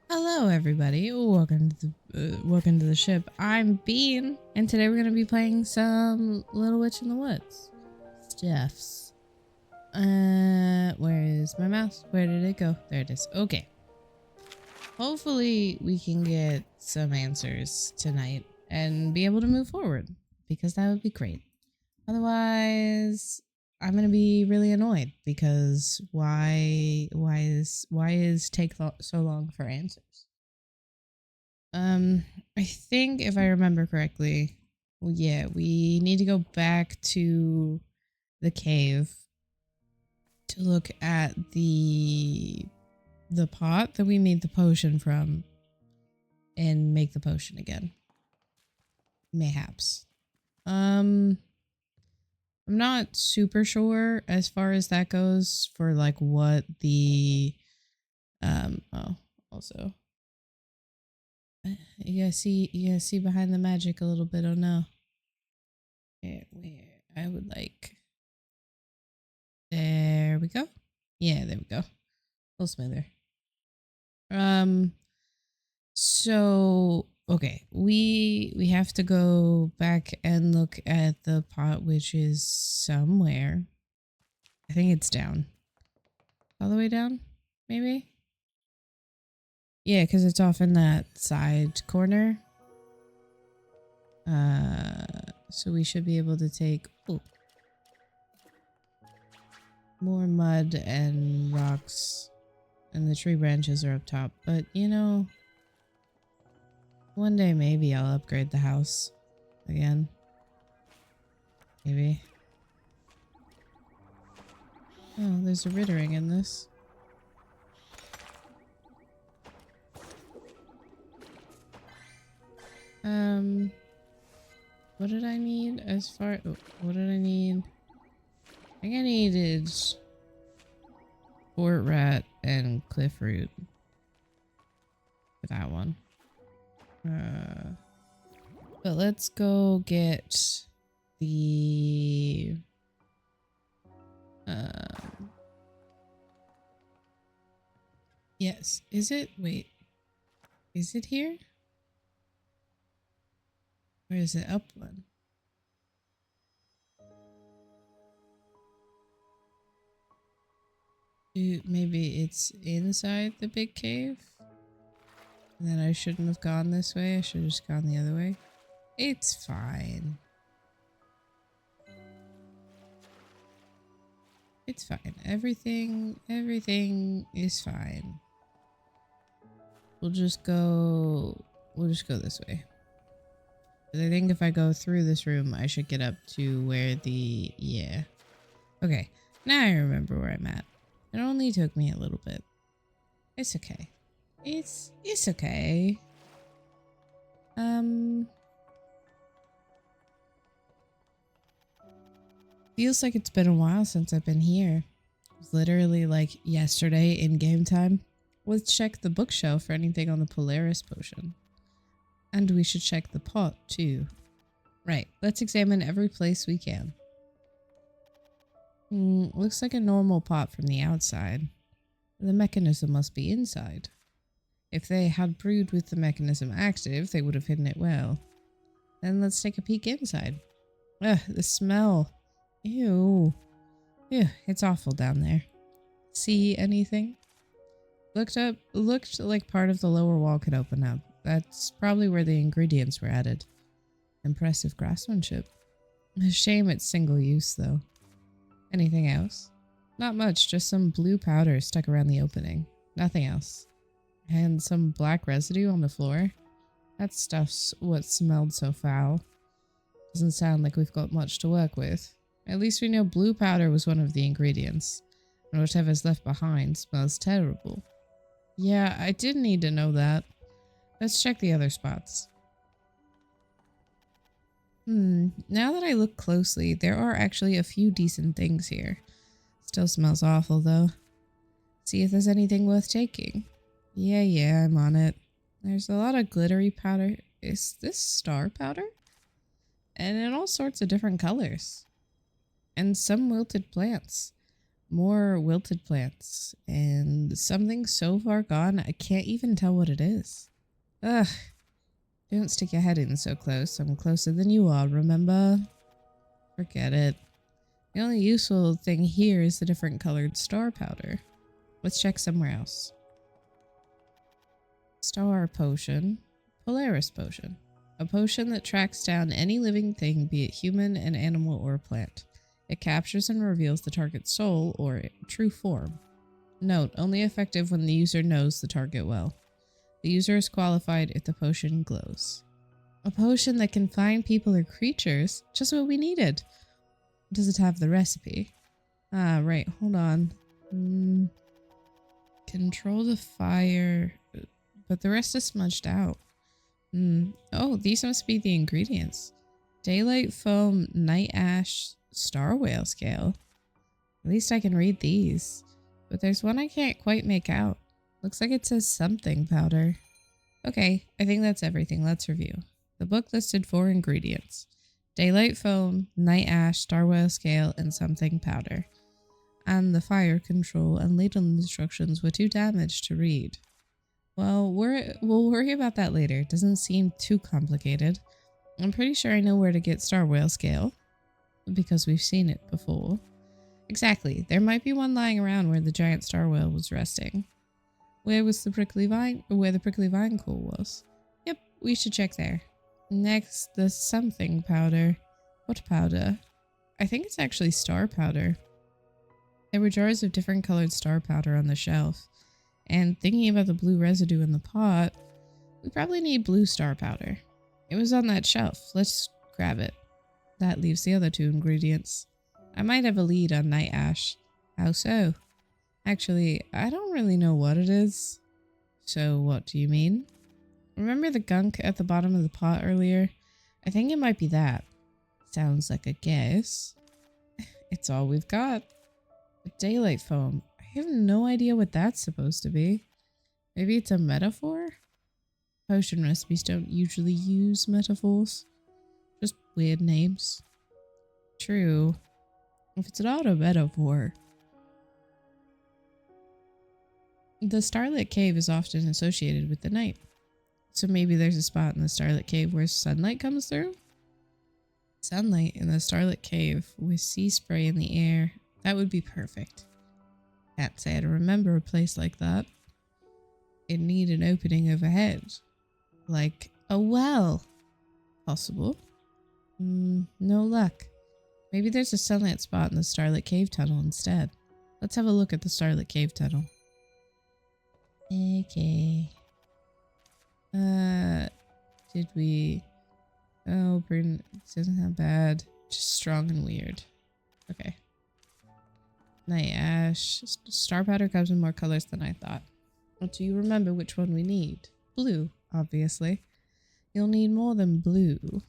Hello, everybody. Welcome to the ship. I'm Bean, and today we're gonna be playing some Little Witch in the Woods stuffs. Where is my mouse? Where did it go? There it is. Okay. Hopefully, we can get some answers tonight and be able to move forward because that would be great. Otherwise, I'm gonna be really annoyed because why is so long for answers? I think if I remember correctly, well, yeah, we need to go back to the cave to look at the pot that we made the potion from and make the potion again. Mayhaps. I'm not super sure as far as that goes for like what the also you guys see behind the magic a little bit. Oh no. Where I would like. There we go. Yeah, there we go. A little smoother. So okay, we have to go back and look at the pot, which is somewhere. I think it's down. All the way down, maybe. Yeah, because it's off in that side corner. So we should be able to take more mud and rocks, and the tree branches are up top. But you know, one day maybe I'll upgrade the house again. Maybe. Oh, there's a Rittering in this. What did I need as far... Oh, what did I need? I think I needed Fort Rat and Cliff Root for that one. But let's go get the... Yes. Is it? Wait. Is it here? Or is it up one? Maybe it's inside the big cave? And then I shouldn't have gone this way. I should have just gone the other way. It's fine. It's fine. Everything is fine. We'll just go this way. But I think if I go through this room, I should get up to where the... Yeah. Okay. Now I remember where I'm at. It only took me a little bit. It's okay. It's okay. Feels like it's been a while since I've been here. It was literally like yesterday in game time. Let's check the bookshelf for anything on the Polaris potion. And we should check the pot too. Right, let's examine every place we can. Looks like a normal pot from the outside. The mechanism must be inside. If they had brewed with the mechanism active, they would have hidden it well. Then let's take a peek inside. Ugh, the smell. Ew. Ew, it's awful down there. See anything? Looked like part of the lower wall could open up. That's probably where the ingredients were added. Impressive craftsmanship. A shame it's single use, though. Anything else? Not much, just some blue powder stuck around the opening. Nothing else. And some black residue on the floor. That stuff's what smelled so foul. Doesn't sound like we've got much to work with. At least we know blue powder was one of the ingredients. And whatever's left behind smells terrible. Yeah, I did need to know that. Let's check the other spots. Now that I look closely, there are actually a few decent things here. Still smells awful, though. See if there's anything worth taking. Yeah, I'm on it. There's a lot of glittery powder. Is this star powder? And in all sorts of different colors. And some wilted plants. More wilted plants and something so far gone I can't even tell what it is. Ugh. Don't stick your head in so close. I'm closer than you are, remember? Forget it. The only useful thing here is the different colored star powder. Let's check somewhere else. Star potion. Polaris potion. A potion that tracks down any living thing, be it human, an animal, or a plant. It captures and reveals the target's soul or true form. Note, only effective when the user knows the target well. The user is qualified if the potion glows. A potion that can find people or creatures? Just what we needed. Does it have the recipe? Ah, right, hold on. Control the fire, but the rest is smudged out. Oh, these must be the ingredients. Daylight foam, night ash, star whale scale. At least I can read these. But there's one I can't quite make out. Looks like it says something powder. Okay, I think that's everything. Let's review. The book listed 4 ingredients. Daylight foam, night ash, star whale scale, and something powder. And the fire control and ladle instructions were too damaged to read. Well, we'll worry about that later. It doesn't seem too complicated. I'm pretty sure I know where to get star whale scale, because we've seen it before. Exactly. There might be one lying around where the giant star whale was resting. Where was the prickly vine, or where the prickly vine core was? Yep, we should check there. Next, the something powder. What powder? I think it's actually star powder. There were jars of different colored star powder on the shelf. And thinking about the blue residue in the pot, we probably need blue star powder. It was on that shelf. Let's grab it. That leaves the other 2 ingredients. I might have a lead on night ash. How so? Actually, I don't really know what it is. So what do you mean? Remember the gunk at the bottom of the pot earlier? I think it might be that. Sounds like a guess. It's all we've got. Daylight foam. I have no idea what that's supposed to be. Maybe it's a metaphor? Potion recipes don't usually use metaphors. Just weird names. True. If it's not a metaphor. The Starlit Cave is often associated with the night. So maybe there's a spot in the Starlit Cave where sunlight comes through? Sunlight in the Starlit Cave with sea spray in the air. That would be perfect. Can't say I remember a place like that. It'd need an opening overhead. Like a well. Possible. No luck. Maybe there's a sunlit spot in the Starlit Cave tunnel instead. Let's have a look at the Starlit Cave tunnel. Okay. Did we... Oh, burn... It isn't that bad. Just strong and weird. Okay. Night ash. Star powder comes in more colors than I thought. Well, do you remember which one we need? Blue, obviously. You'll need more than blue.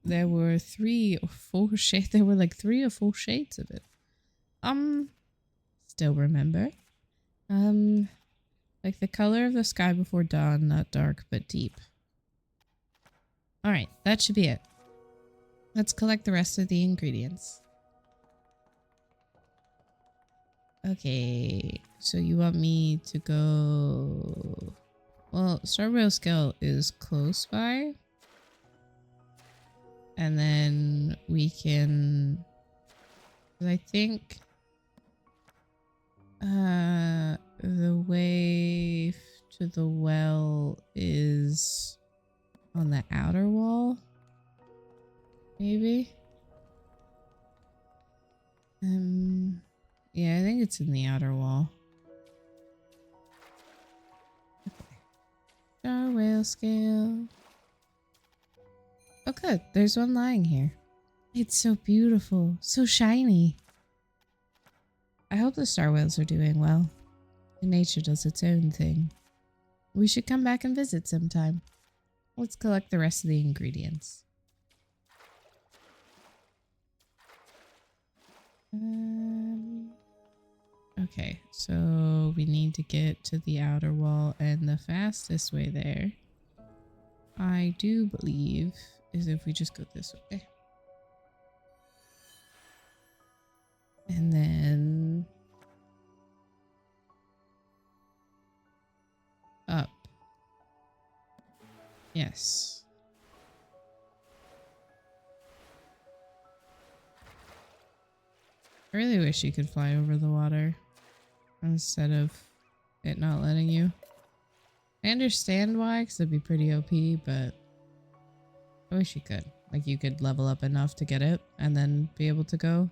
There were 3 or 4 shades. There were like 3 or 4 shades of it. Still remember. Like the color of the sky before dawn, not dark, but deep. Alright, that should be it. Let's collect the rest of the ingredients. Okay, so you want me to go... Well, Star Whale Scale is close by. And then we can... I think... the way to the well is on the outer wall. Maybe? Yeah, I think it's in the outer wall. Okay. Star Whale Scale. Oh good, there's one lying here. It's so beautiful, so shiny. I hope the star whales are doing well. Nature does its own thing. We should come back and visit sometime. Let's collect the rest of the ingredients. Okay, so we need to get to the outer wall, and the fastest way there, I do believe, is if we just go this way. And then Yes. I really wish you could fly over the water instead of it not letting you. I understand why, because it'd be pretty OP, but I wish you could. Like, you could level up enough to get it and then be able to go.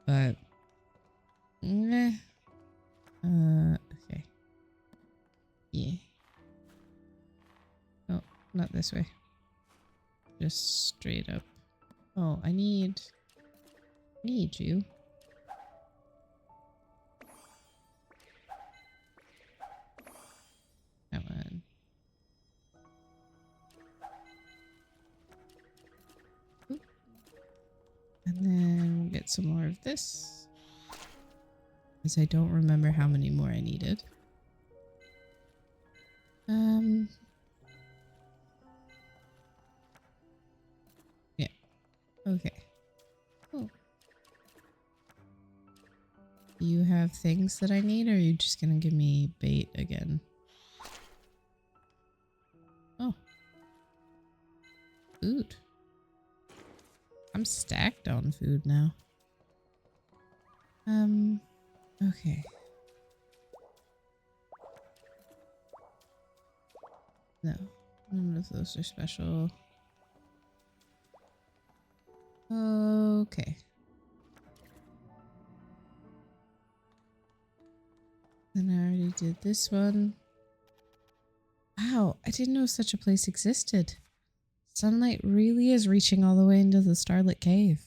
But, okay. Yeah. Oh, not this way. Just straight up. Oh, I need you. Come on. Oop. And then we'll get some more of this. Because I don't remember how many more I needed. Yeah. Okay. Oh. Do you have things that I need, or are you just gonna give me bait again? Oh. Food. I'm stacked on food now. Okay. No. None of those are special. Okay. Then I already did this one. Wow, I didn't know such a place existed. Sunlight really is reaching all the way into the starlit cave.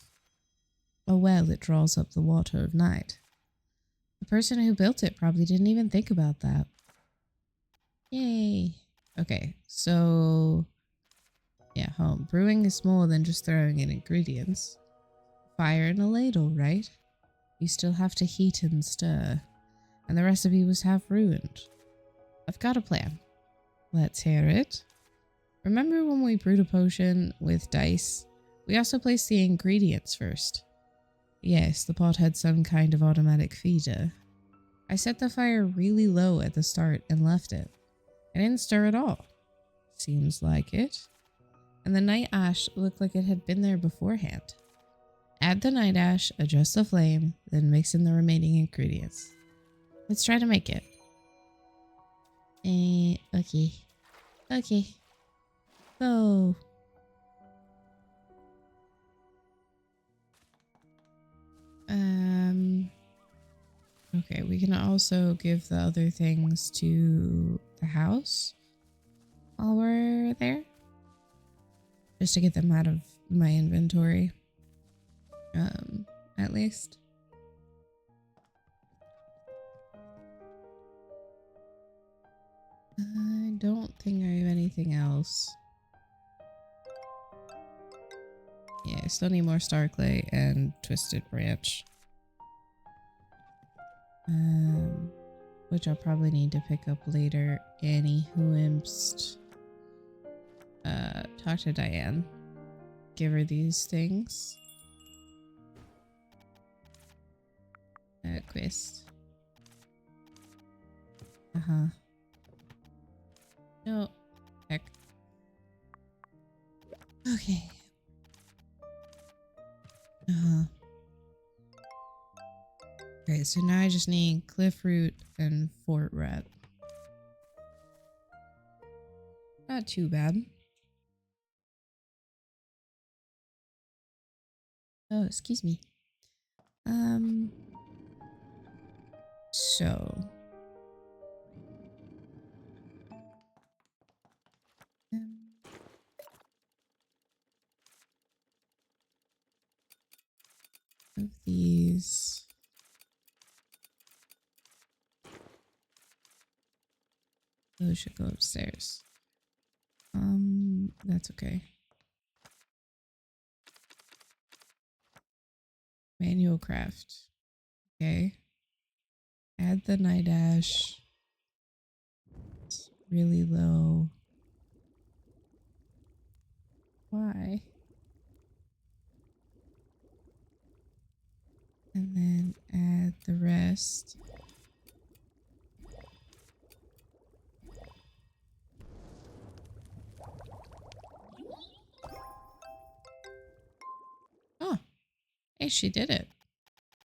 Oh well, it draws up the water of night. The person who built it probably didn't even think about that. Yay. Okay, so yeah, home. Brewing is more than just throwing in ingredients. Fire in a ladle, right? You still have to heat and stir. And the recipe was half ruined. I've got a plan. Let's hear it. Remember when we brewed a potion with dice? We also placed the ingredients first. Yes, the pot had some kind of automatic feeder. I set the fire really low at the start and left it. I didn't stir at all. Seems like it. And the night ash looked like it had been there beforehand. Add the night ash, adjust the flame, then mix in the remaining ingredients. Let's try to make it. Okay. Okay. Go. Okay, we can also give the other things to the house while we're there. Just to get them out of my inventory. At least. I don't think I have anything else. Yeah, I still need more star clay and twisted branch. Which I'll probably need to pick up later. Anywhoimst. Talk to Diane. Give her these things. Quest. No. Heck. Okay. Okay, so now I just need Cliffroot and Fort Rat. Not too bad. Oh, excuse me. So. Of these. Those should go upstairs. That's okay. Manual craft. Okay. Add the night ash. It's really low. Why? And then add the rest. Hey, she did it.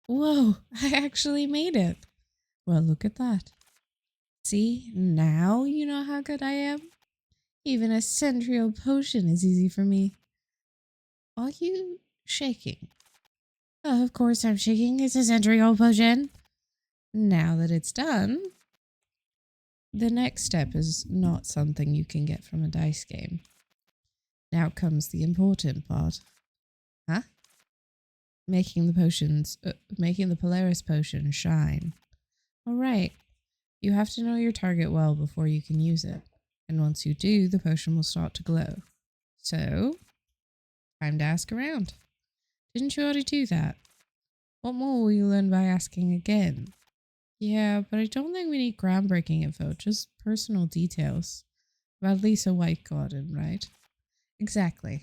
Whoa, I actually made it. Well, look at that. See, now you know how good I am? Even a Centrio potion is easy for me. Are you shaking? Oh, of course I'm shaking. It's a Centrio potion. Now that it's done, the next step is not something you can get from a dice game. Now comes the important part. Huh? Making the Polaris potion shine. Alright, you have to know your target well before you can use it. And once you do, the potion will start to glow. So, time to ask around. Didn't you already do that? What more will you learn by asking again? Yeah, but I don't think we need groundbreaking info, just personal details. About Lisa Whitegarden, right? Exactly.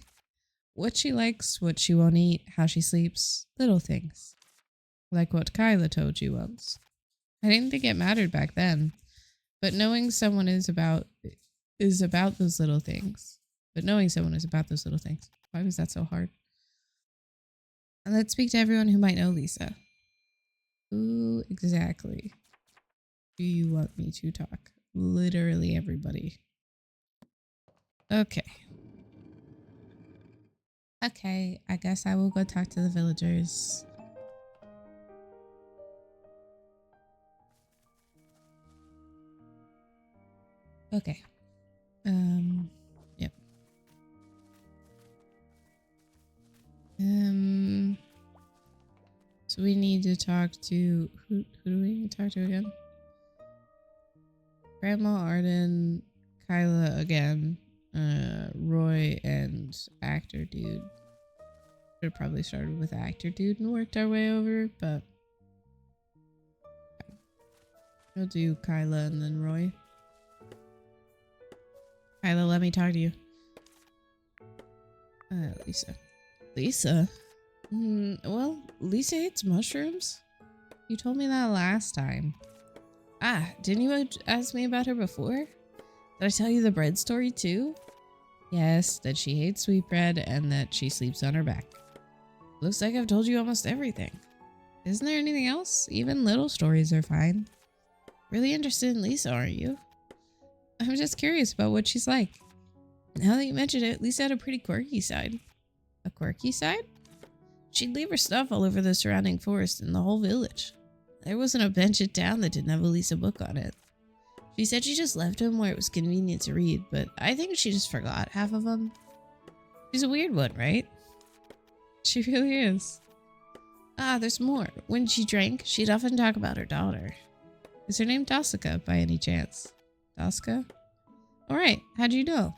What she likes, what she won't eat, how she sleeps, little things. Like what Kyla told you once. I didn't think it mattered back then, but knowing someone is about those little things. Why was that so hard? And let's speak to everyone who might know Lisa. Who exactly do you want me to talk? Literally everybody. Okay. Okay, I guess I will go talk to the villagers. Okay. Yep. So we need to talk to who do we need to talk to again? Grandma Arden, Kyla again, Roy and actor dude. Should have probably started with actor dude and worked our way over, but we'll do Kyla and then Roy. Kyla, let me talk to you. Lisa. Lisa? Well, Lisa hates mushrooms. You told me that last time. Ah, didn't you ask me about her before? Did I tell you the bread story too? Yes, that she hates sweetbread and that she sleeps on her back. Looks like I've told you almost everything. Isn't there anything else? Even little stories are fine. Really interested in Lisa, aren't you? I'm just curious about what she's like. Now that you mention it, Lisa had a pretty quirky side. A quirky side? She'd leave her stuff all over the surrounding forest and the whole village. There wasn't a bench in town that didn't have a Lisa book on it. She said she just left them where it was convenient to read, but I think she just forgot half of them. She's a weird one, right? She really is. Ah, there's more. When she drank, she'd often talk about her daughter. Is her name Dosika by any chance? Dosika? Alright, how'd you know?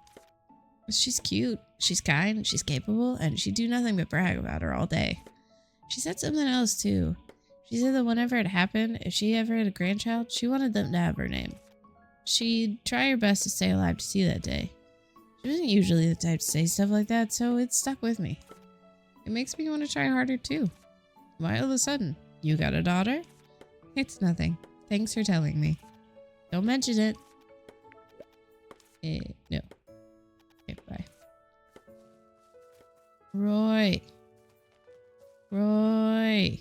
She's cute, she's kind, she's capable, and she'd do nothing but brag about her all day. She said something else too. She said that whenever it happened, if she ever had a grandchild, she wanted them to have her name. She'd try her best to stay alive to see that day. She wasn't usually the type to say stuff like that, so it stuck with me. It makes me want to try harder too. Why all of a sudden? You got a daughter? It's nothing. Thanks for telling me. Don't mention it. No. Okay, bye. Roy. Roy.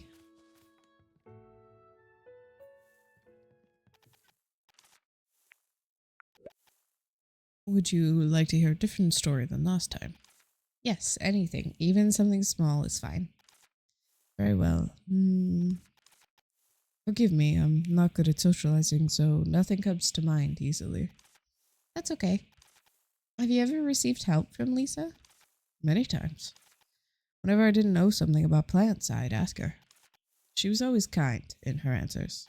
Would you like to hear a different story than last time? Yes, anything. Even something small is fine. Very well. Forgive me, I'm not good at socializing, so nothing comes to mind easily. That's okay. Have you ever received help from Lisa? Many times. Whenever I didn't know something about plants, I'd ask her. She was always kind in her answers.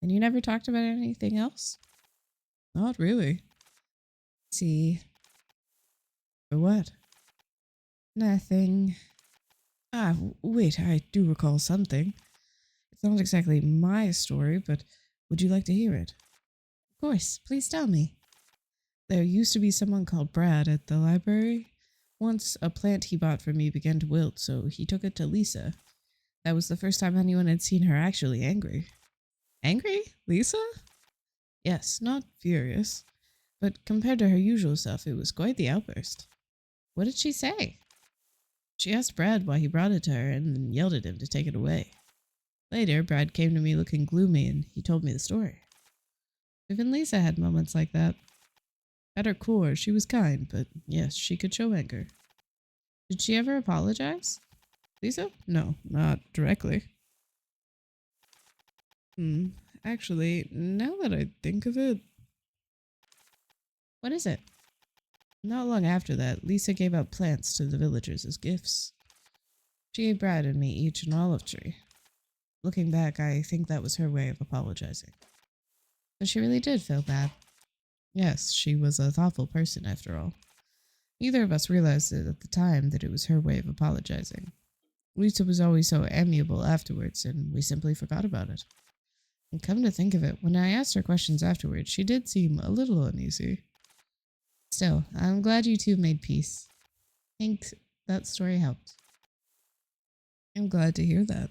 And you never talked about anything else? Not really. See. For what? Nothing. Ah, wait, I do recall something. It's not exactly my story, but would you like to hear it? Of course, please tell me. There used to be someone called Brad at the library. Once a plant he bought from me began to wilt, so he took it to Lisa. That was the first time anyone had seen her actually angry. Angry? Lisa? Yes, not furious. But compared to her usual self, it was quite the outburst. What did she say? She asked Brad why he brought it to her and then yelled at him to take it away. Later, Brad came to me looking gloomy and he told me the story. Even Lisa had moments like that. At her core, she was kind, but yes, she could show anger. Did she ever apologize? Lisa? No, not directly. Actually, now that I think of it... What is it? Not long after that, Lisa gave out plants to the villagers as gifts. She gave Brad and me each an olive tree. Looking back, I think that was her way of apologizing. But she really did feel bad. Yes, she was a thoughtful person after all. Neither of us realized it at the time that it was her way of apologizing. Lisa was always so amiable afterwards, and we simply forgot about it. And come to think of it, when I asked her questions afterwards, she did seem a little uneasy. Still, I'm glad you two made peace. I think that story helped. I'm glad to hear that.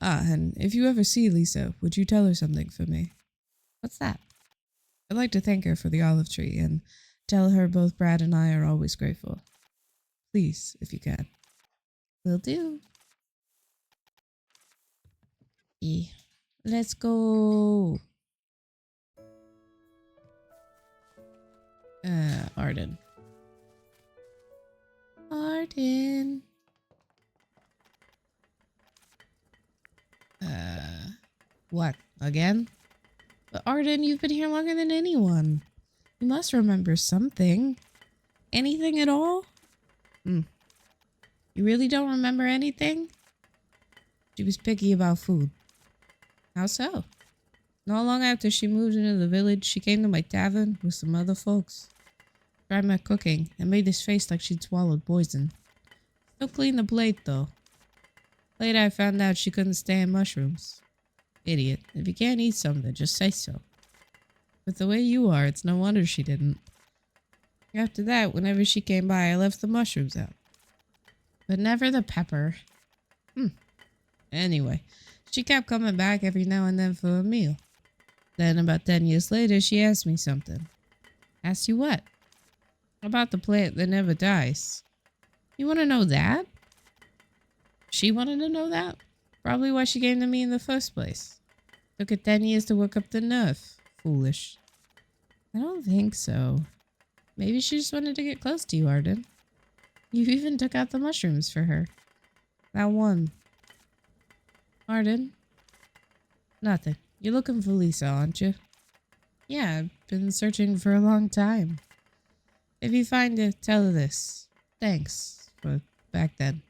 And if you ever see Lisa, would you tell her something for me? What's that? I'd like to thank her for the olive tree and tell her both Brad and I are always grateful. Please, if you can. Will do. Yeah. Let's go. Arden. Arden. What? Again? But Arden, you've been here longer than anyone. You must remember something. Anything at all? You really don't remember anything? She was picky about food. How so? Not long after she moved into the village, she came to my tavern with some other folks. Tried my cooking and made this face like she'd swallowed poison. Still cleaned the plate, though. Later, I found out she couldn't stand mushrooms. Idiot. If you can't eat something, just say so. But the way you are, it's no wonder she didn't. After that, whenever she came by, I left the mushrooms out. But never the pepper. Anyway, she kept coming back every now and then for a meal. Then, about 10 years later, she asked me something. Asked you what? About the plant that never dies. You want to know that? She wanted to know that? Probably why she came to me in the first place. Took her 10 years to work up the nerve. Foolish. I don't think so. Maybe she just wanted to get close to you, Arden. You even took out the mushrooms for her. That one. Arden? Nothing. You're looking for Lisa, aren't you? Yeah, I've been searching for a long time. If you find her, tell her this. Thanks for back then.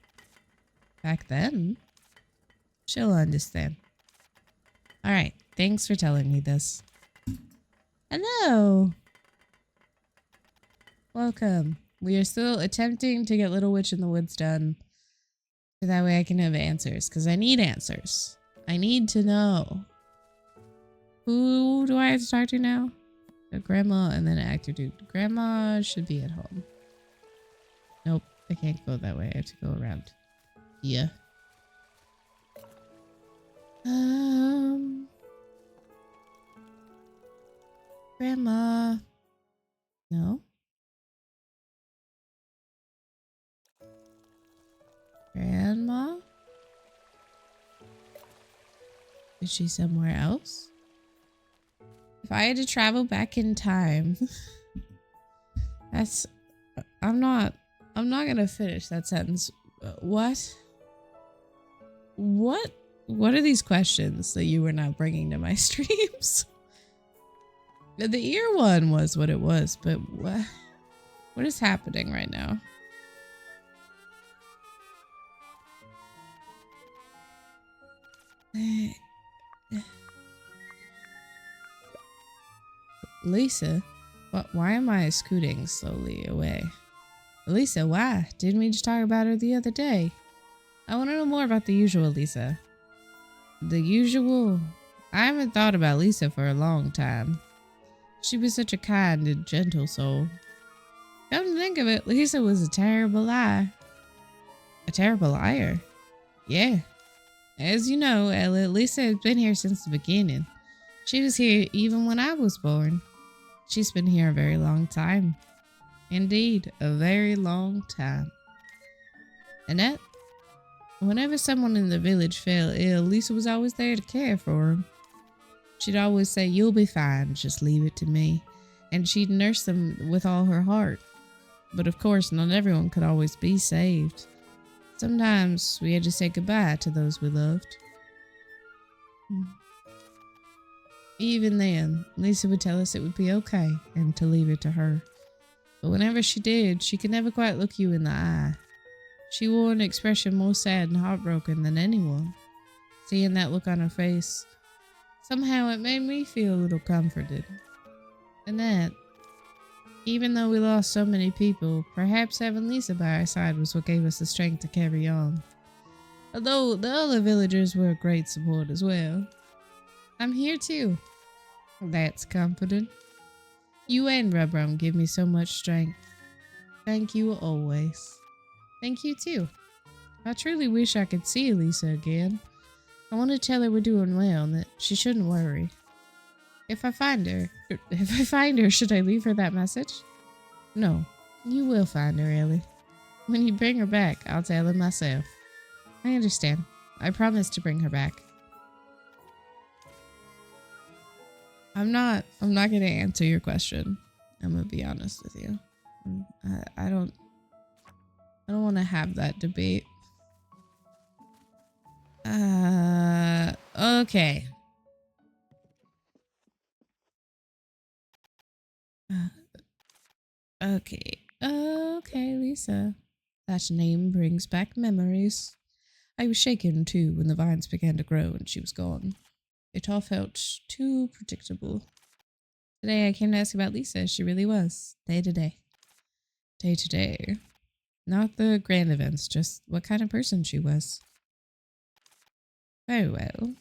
Back then? She'll understand. Alright, thanks for telling me this. Hello! Welcome. We are still attempting to get Little Witch in the Woods done. So that way I can have answers, because I need answers. I need to know. Who do I have to talk to now? A grandma and then an actor dude. Grandma should be at home. Nope, I can't go that way. I have to go around. Yeah. Grandma. No? Grandma? Is she somewhere else? If I had to travel back in time, I'm not gonna finish that sentence. What are these questions that you were not bringing to my streams? The ear one was what it was, but what is happening right now? Lisa, why am I scooting slowly away? Lisa, why? Didn't we just talk about her the other day? I want to know more about the usual Lisa. The usual? I haven't thought about Lisa for a long time. She was such a kind and gentle soul. Come to think of it, Lisa was a terrible liar. A terrible liar? Yeah. As you know, Ella, Lisa has been here since the beginning. She was here even when I was born. She's been here a very long time. Indeed, a very long time. Annette? Whenever someone in the village fell ill, Lisa was always there to care for him. She'd always say, "You'll be fine, just leave it to me." And she'd nurse them with all her heart. But of course, not everyone could always be saved. Sometimes we had to say goodbye to those we loved. Even then, Lisa would tell us it would be okay and to leave it to her. But whenever she did, she could never quite look you in the eye. She wore an expression more sad and heartbroken than anyone. Seeing that look on her face, somehow it made me feel a little comforted. Annette, even though we lost so many people, perhaps having Lisa by our side was what gave us the strength to carry on. Although the other villagers were a great support as well. I'm here too. That's comforting. You and Rubrum give me so much strength. Thank you always. Thank you too. I truly wish I could see Lisa again. I want to tell her we're doing well and that she shouldn't worry. If I find her, should I leave her that message? No, you will find her, Ellie. When you bring her back, I'll tell her myself. I understand. I promise to bring her back. I'm not going to answer your question. I'm going to be honest with you. I don't want to have that debate. Okay. Okay, Lisa. That name brings back memories. I was shaken too when the vines began to grow and she was gone. It all felt too predictable. Today I came to ask about Lisa as she really was, day to day. Day to day. Not the grand events, just what kind of person she was. Very well.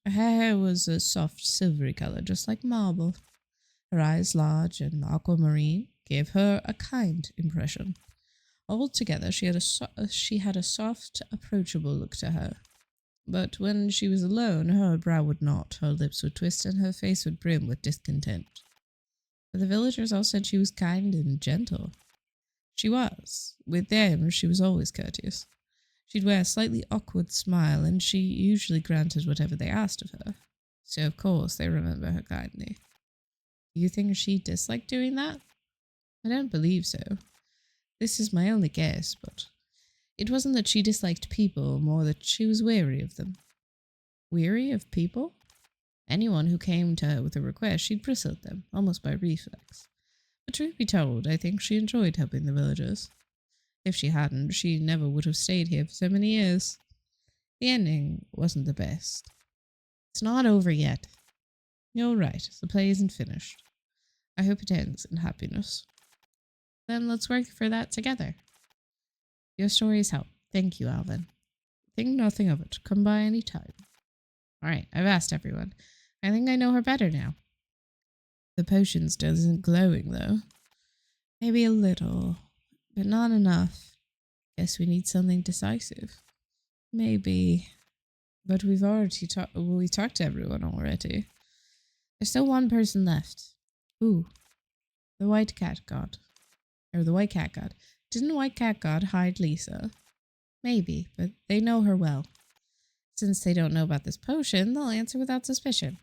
Her hair was a soft silvery color, just like marble. Her eyes, large and aquamarine, gave her a kind impression. Altogether, she had a soft, approachable look to her. But when she was alone, her brow would knot, her lips would twist, and her face would brim with discontent. But the villagers all said she was kind and gentle. She was. With them, she was always courteous. She'd wear a slightly awkward smile, and she usually granted whatever they asked of her. So, of course, they remember her kindly. Do you think she disliked doing that? I don't believe so. This is my only guess, but it wasn't that she disliked people, more that she was weary of them. Weary of people? Anyone who came to her with a request, she'd bristle at them, almost by reflex. But truth be told, I think she enjoyed helping the villagers. If she hadn't, she never would have stayed here for so many years. The ending wasn't the best. It's not over yet. You're right, the play isn't finished. I hope it ends in happiness. Then let's work for that together. Your stories help. Thank you, Alvin. Think nothing of it. Come by any time. Alright, I've asked everyone. I think I know her better now. The potion still isn't glowing, though. Maybe a little, but not enough. Guess we need something decisive. Maybe. But we've already talked to everyone already. There's still one person left. Ooh. The White Cat God. Or the White Cat God. Didn't White Cat God hide Lisa? Maybe, but they know her well. Since they don't know about this potion, they'll answer without suspicion.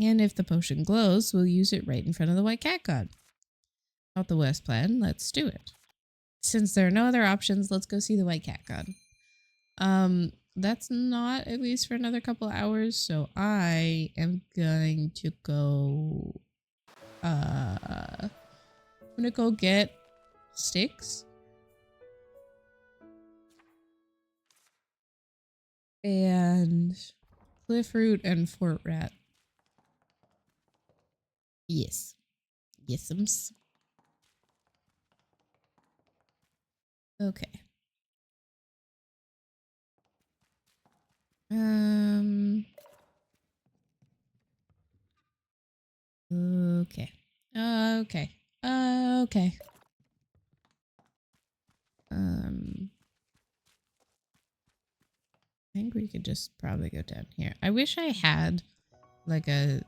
And if the potion glows, we'll use it right in front of the White Cat God. Not the worst plan, let's do it. Since there are no other options, let's go see the White Cat God. That's not at least for another couple hours, so I am going to go... I'm gonna go get sticks. And Cliffroot and Fort Rat. Yes. Yes'ums. Okay. Okay. Okay. Okay. I think we could just probably go down here. I wish I had like a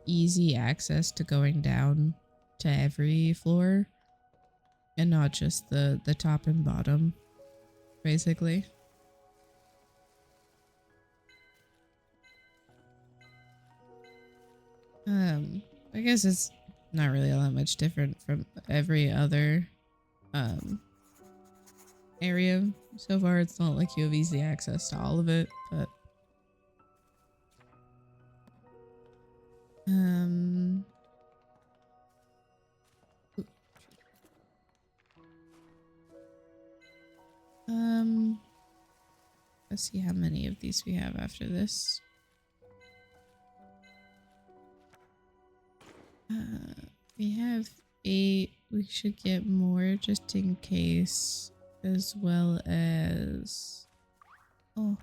easy access to going down to every floor and not just the top and bottom. basically. I guess it's not really all that much different from every other area. So far, it's not like you have easy access to all of it, but let's see how many of these we have after this. We have 8. We should get more just in case, as well as... Oh.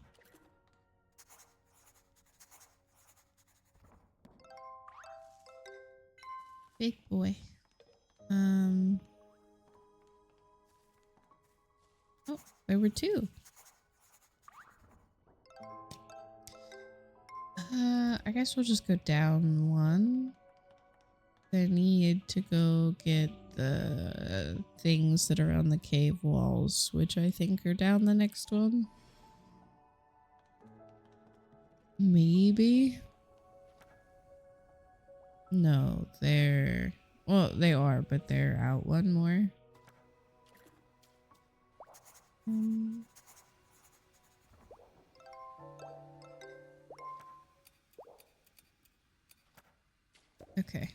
Big boy. Oh, there were 2. I guess we'll just go down 1. I need to go get the things that are on the cave walls, which I think are down the next one. Maybe? No, they're... Well, they are, but they're out one more. Okay.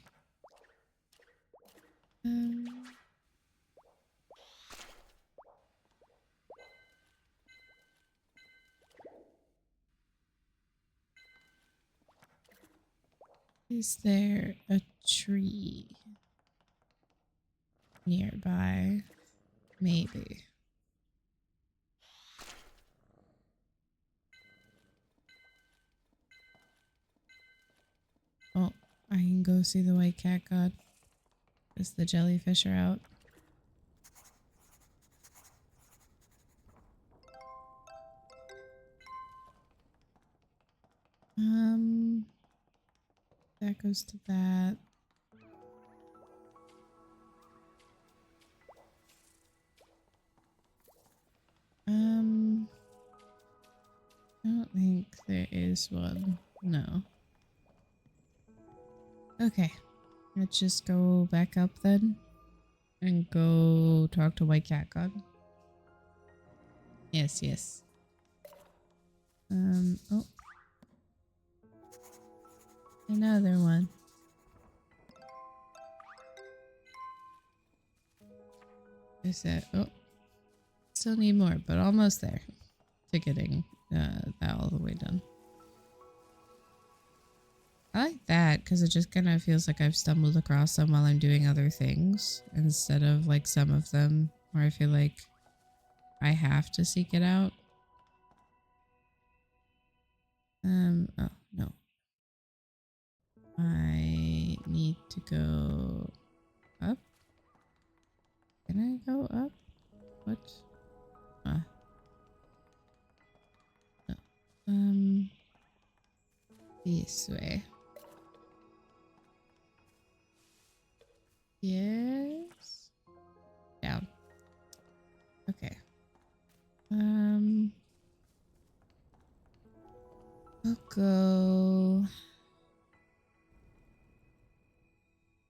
Is there a tree nearby? Maybe. Oh, I can go see the white cat god. Because the jellyfish are out. That goes to that. I don't think there is one. No. Okay. Let's just go back up then. And go talk to White Cat God. Yes, yes. Oh. Another one. I said, oh. Still need more, but almost there. To getting that all the way done. I like that because it just kind of feels like I've stumbled across them while I'm doing other things instead of like some of them where I feel like I have to seek it out. Oh no. I need to go up. Can I go up? What? No. This way. Yes. Down. Okay. We'll go.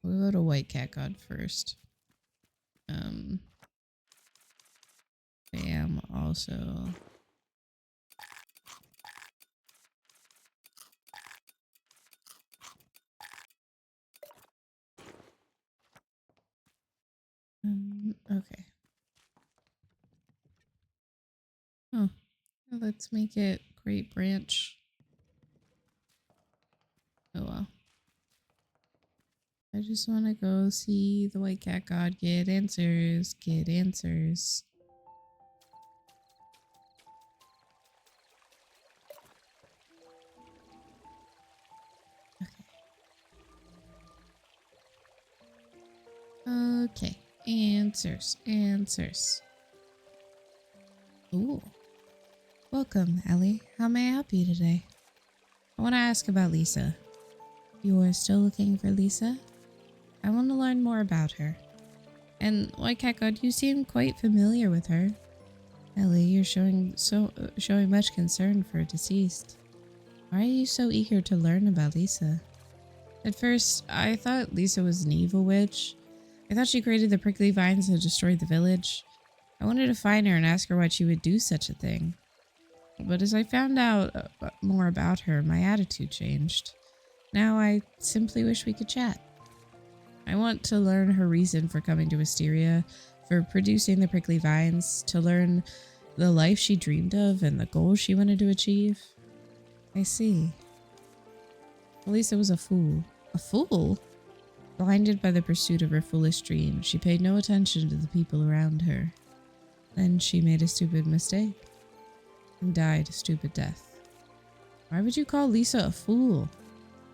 We'll go to White Cat God first. Bam. Also. Okay. Oh, let's make it Great Branch. Oh well. I just want to go see the White Cat God, get answers, get answers. Okay. Answers, answers. Ooh. Welcome, Ellie. How may I help you today? I want to ask about Lisa. You are still looking for Lisa? I want to learn more about her. And White Cat God, you seem quite familiar with her. Ellie, you're showing much concern for a deceased. Why are you so eager to learn about Lisa? At first, I thought Lisa was an evil witch. I thought she created the prickly vines and destroyed the village. I wanted to find her and ask her why she would do such a thing. But as I found out more about her, my attitude changed. Now I simply wish we could chat. I want to learn her reason for coming to Wisteria, for producing the prickly vines, to learn the life she dreamed of and the goals she wanted to achieve. I see. Lisa was a fool. A fool? Blinded by the pursuit of her foolish dream, she paid no attention to the people around her. Then she made a stupid mistake and died a stupid death. Why would you call Lisa a fool?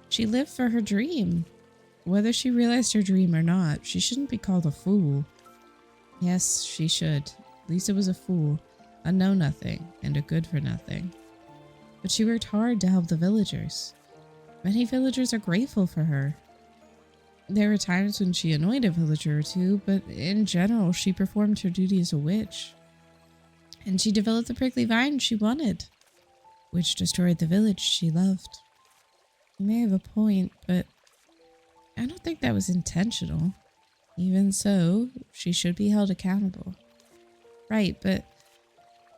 She lived for her dream. Whether she realized her dream or not, she shouldn't be called a fool. Yes, she should. Lisa was a fool, a know-nothing, and a good-for-nothing. But she worked hard to help the villagers. Many villagers are grateful for her. There were times when she annoyed a villager or two, but in general, she performed her duty as a witch. And she developed the prickly vine she wanted, which destroyed the village she loved. You may have a point, but I don't think that was intentional. Even so, she should be held accountable. Right, but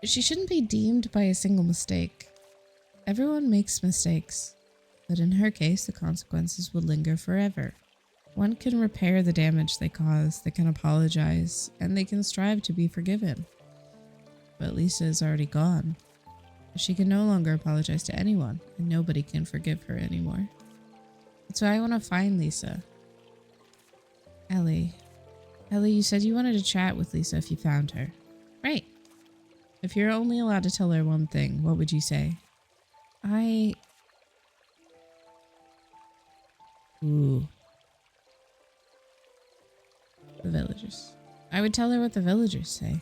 she shouldn't be deemed by a single mistake. Everyone makes mistakes, but in her case, the consequences will linger forever. One can repair the damage they cause, they can apologize, and they can strive to be forgiven. But Lisa is already gone. She can no longer apologize to anyone, and nobody can forgive her anymore. That's why I want to find Lisa. Ellie, you said you wanted to chat with Lisa if you found her. Right. If you're only allowed to tell her one thing, what would you say? Ooh. The villagers. I would tell her what the villagers say.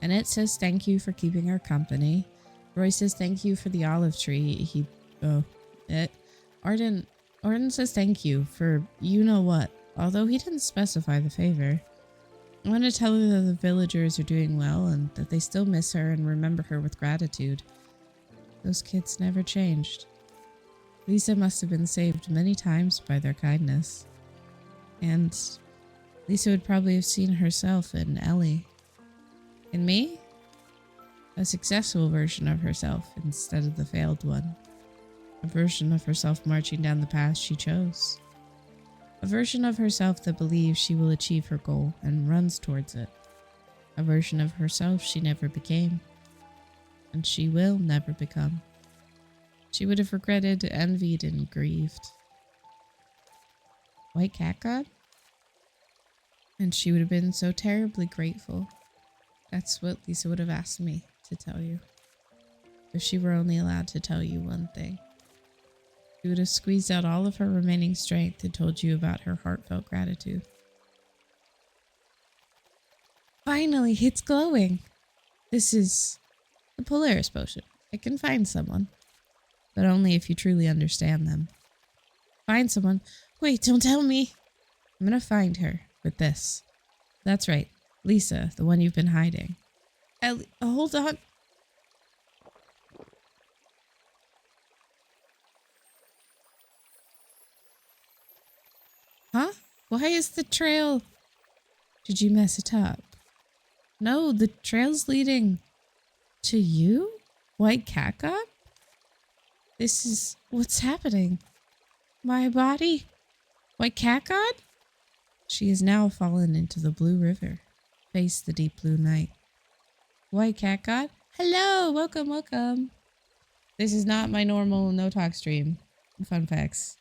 Annette says thank you for keeping her company. Roy says thank you for the olive tree. Arden says thank you for you know what, although he didn't specify the favor. I want to tell her that the villagers are doing well and that they still miss her and remember her with gratitude. Those kids never changed. Lisa must have been saved many times by their kindness. And Lisa would probably have seen herself in Ellie. In me? A successful version of herself instead of the failed one. A version of herself marching down the path she chose. A version of herself that believes she will achieve her goal and runs towards it. A version of herself she never became. And she will never become. She would have regretted, envied, and grieved. White Cat God? And she would have been so terribly grateful. That's what Lisa would have asked me to tell you. If she were only allowed to tell you one thing. She would have squeezed out all of her remaining strength and told you about her heartfelt gratitude. Finally, it's glowing. This is the Polaris potion. I can find someone. But only if you truly understand them. Find someone. Wait, don't tell me. I'm gonna find her with this. That's right. Lisa, the one you've been hiding. Ellie, hold on. Huh? Why is the trail... Did you mess it up? No, the trail's leading... To you? White Cat God? This is... What's happening? My body? White Cat God? She has now fallen into the blue river. Face the deep blue night. White Cat God? Hello! Welcome, welcome. This is not my normal no-talk stream. Fun facts.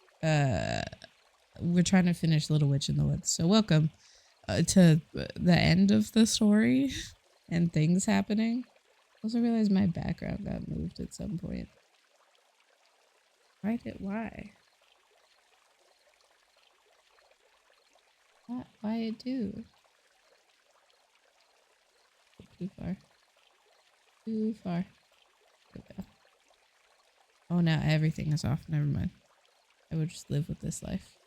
We're trying to finish Little Witch in the Woods. So welcome to the end of the story and things happening. I also realized my background got moved at some point. Why? Why it do? Too far. Too far. Okay. Oh, now everything is off. Never mind. I would just live with this life.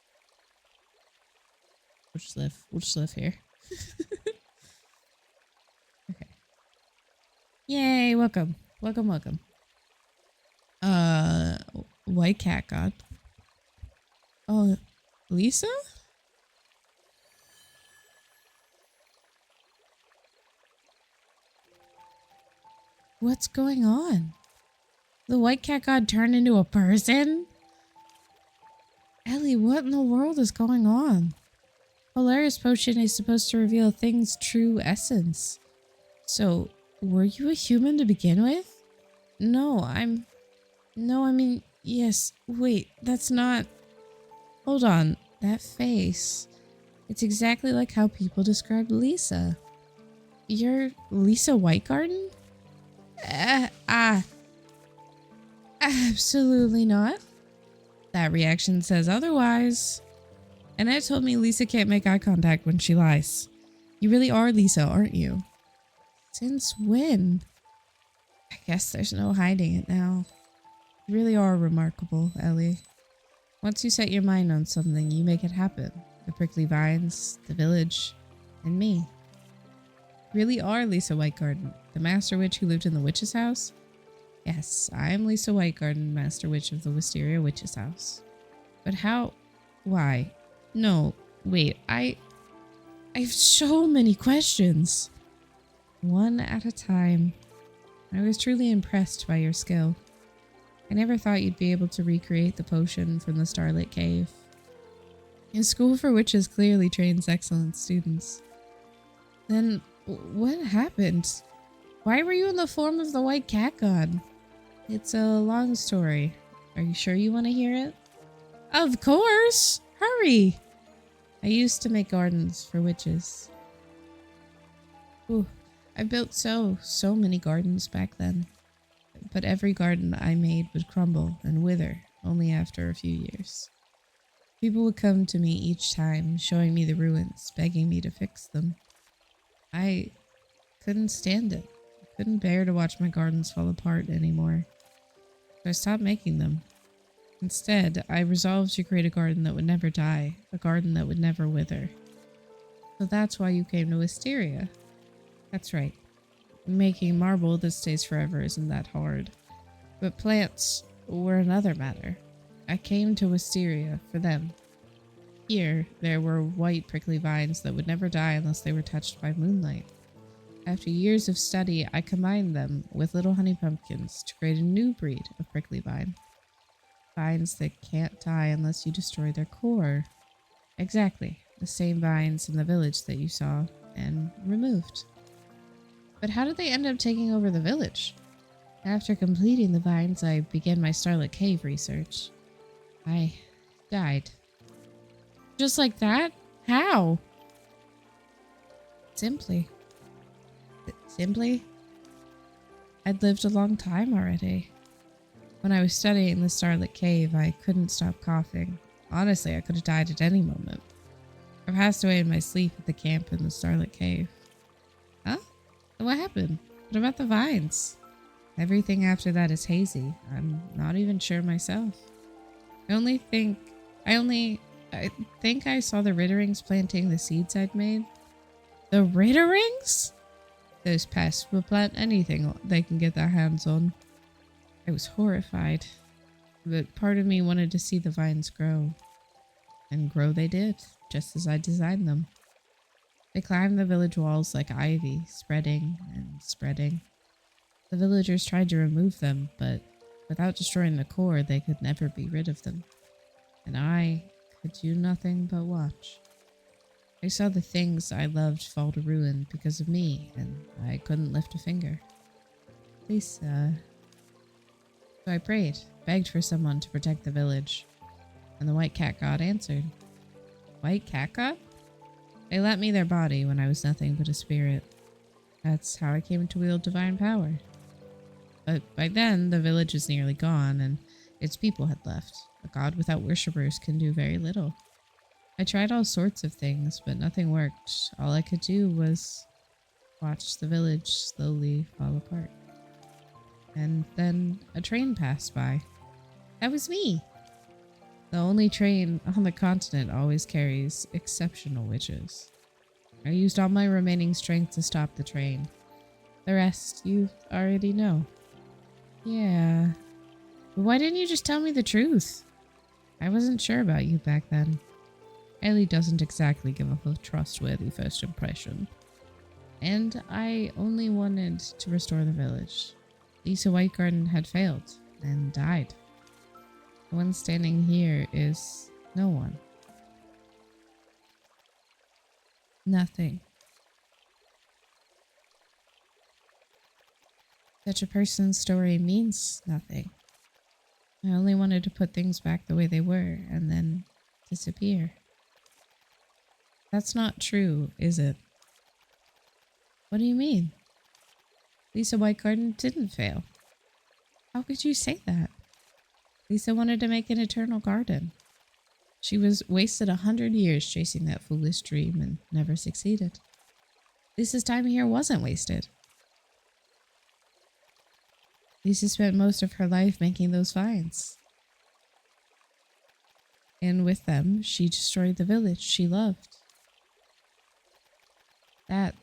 We'll just live here. Okay. Yay, welcome. Welcome, welcome. Uh, White Cat God. Oh, Lisa? What's going on? The White Cat God turned into a person? Ellie, what in the world is going on? Polaris Potion is supposed to reveal things' true essence. So, were you a human to begin with? No, I mean, yes. Wait, that's not... Hold on. That face. It's exactly like how people described Lisa. You're Lisa Whitegarden? Absolutely not. That reaction says otherwise. Annette told me Lisa can't make eye contact when she lies. You really are Lisa, aren't you? Since when? I guess there's no hiding it now. You really are remarkable, Ellie. Once you set your mind on something, you make it happen. The prickly vines, the village, and me. You really are Lisa Whitegarden, the Master Witch who lived in the witch's house? Yes, I am Lisa Whitegarden, Master Witch of the Wisteria Witch's house. But how? Why? No, wait, I have so many questions. One at a time. I was truly impressed by your skill. I never thought you'd be able to recreate the potion from the Starlit Cave. A school for witches clearly trains excellent students. Then, what happened? Why were you in the form of the White Cat God? It's a long story. Are you sure you want to hear it? Of course! Hurry! I used to make gardens for witches. Ooh, I built so many gardens back then. But every garden I made would crumble and wither only after a few years. People would come to me each time, showing me the ruins, begging me to fix them. I couldn't stand it. I couldn't bear to watch my gardens fall apart anymore. So I stopped making them. Instead, I resolved to create a garden that would never die, a garden that would never wither. So that's why you came to Wisteria. That's right. Making marble that stays forever isn't that hard. But plants were another matter. I came to Wisteria for them. Here, there were white prickly vines that would never die unless they were touched by moonlight. After years of study, I combined them with little honey pumpkins to create a new breed of prickly vine. Vines that can't die unless you destroy their core. Exactly, the same vines in the village that you saw and removed. But how did they end up taking over the village? After completing the vines, I began my Starlit Cave research. I died. Just like that? How? Simply. I'd lived a long time already. When I was studying the Starlit Cave, I couldn't stop coughing. Honestly, I could have died at any moment. I passed away in my sleep at the camp in the Starlit Cave. Huh? What happened? What about the vines? Everything after that is hazy. I'm not even sure myself. I think I saw the Ritterings planting the seeds I'd made. The Ritterings? Those pests will plant anything they can get their hands on. I was horrified, but part of me wanted to see the vines grow. And grow they did, just as I designed them. They climbed the village walls like ivy, spreading and spreading. The villagers tried to remove them, but without destroying the core, they could never be rid of them. And I could do nothing but watch. I saw the things I loved fall to ruin because of me, and I couldn't lift a finger. Lisa. So I prayed, begged for someone to protect the village, and the White Cat God answered. White Cat God? They lent me their body when I was nothing but a spirit. That's how I came to wield divine power. But by then, the village was nearly gone, and its people had left. A god without worshippers can do very little. I tried all sorts of things, but nothing worked. All I could do was watch the village slowly fall apart. And then a train passed by. That was me! The only train on the continent always carries exceptional witches. I used all my remaining strength to stop the train, The rest you already know. Yeah. But why didn't you just tell me the truth? I wasn't sure about you back then. Ellie doesn't exactly give off a trustworthy first impression. And I only wanted to restore the village. Lisa Whitegarden had failed and died. The one standing here is no one. Nothing. Such a person's story means nothing. I only wanted to put things back the way they were and then disappear. That's not true, is it? What do you mean? Lisa Whitegarden didn't fail. How could you say that? Lisa wanted to make an eternal garden. She was wasted 100 years chasing that foolish dream and never succeeded. Lisa's time here wasn't wasted. Lisa spent most of her life making those finds. And with them, she destroyed the village she loved. That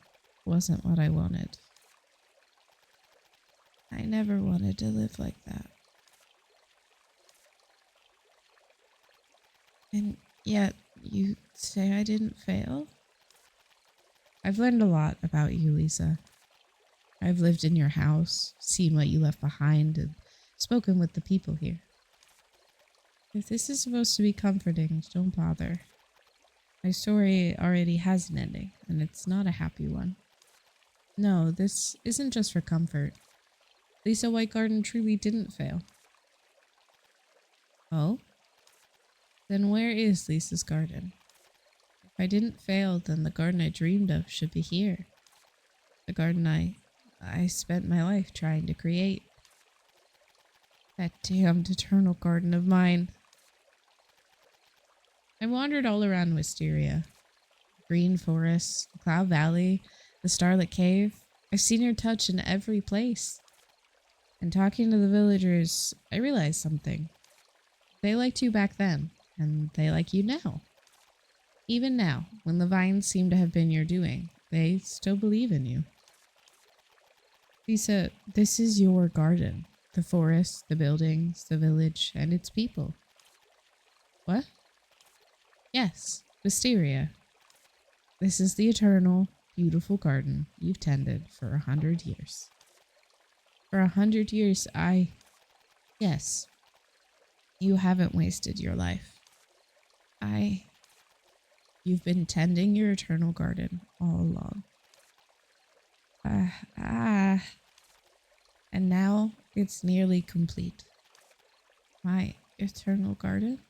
wasn't what I wanted. I never wanted to live like that. And yet, you say I didn't fail? I've learned a lot about you, Lisa. I've lived in your house, seen what you left behind, and spoken with the people here. If this is supposed to be comforting, don't bother. My story already has an ending, and it's not a happy one. No, this isn't just for comfort. Lisa Whitegarden truly didn't fail. Oh? Then where is Lisa's garden? If I didn't fail, then the garden I dreamed of should be here. The garden I spent my life trying to create. That damned eternal garden of mine. I wandered all around Wisteria. Green Forest, Cloud Valley, the Starlit Cave. I've seen your touch in every place. And talking to the villagers, I realized something. They liked you back then, and they like you now. Even now, when the vines seem to have been your doing, they still believe in you. Lisa, this is your garden. The forest, the buildings, the village, and its people. What? Yes, Wisteria. This is the eternal, beautiful garden you've tended for 100 years. For 100 years, Yes, you haven't wasted your life. You've been tending your eternal garden all along. And now it's nearly complete. My eternal garden?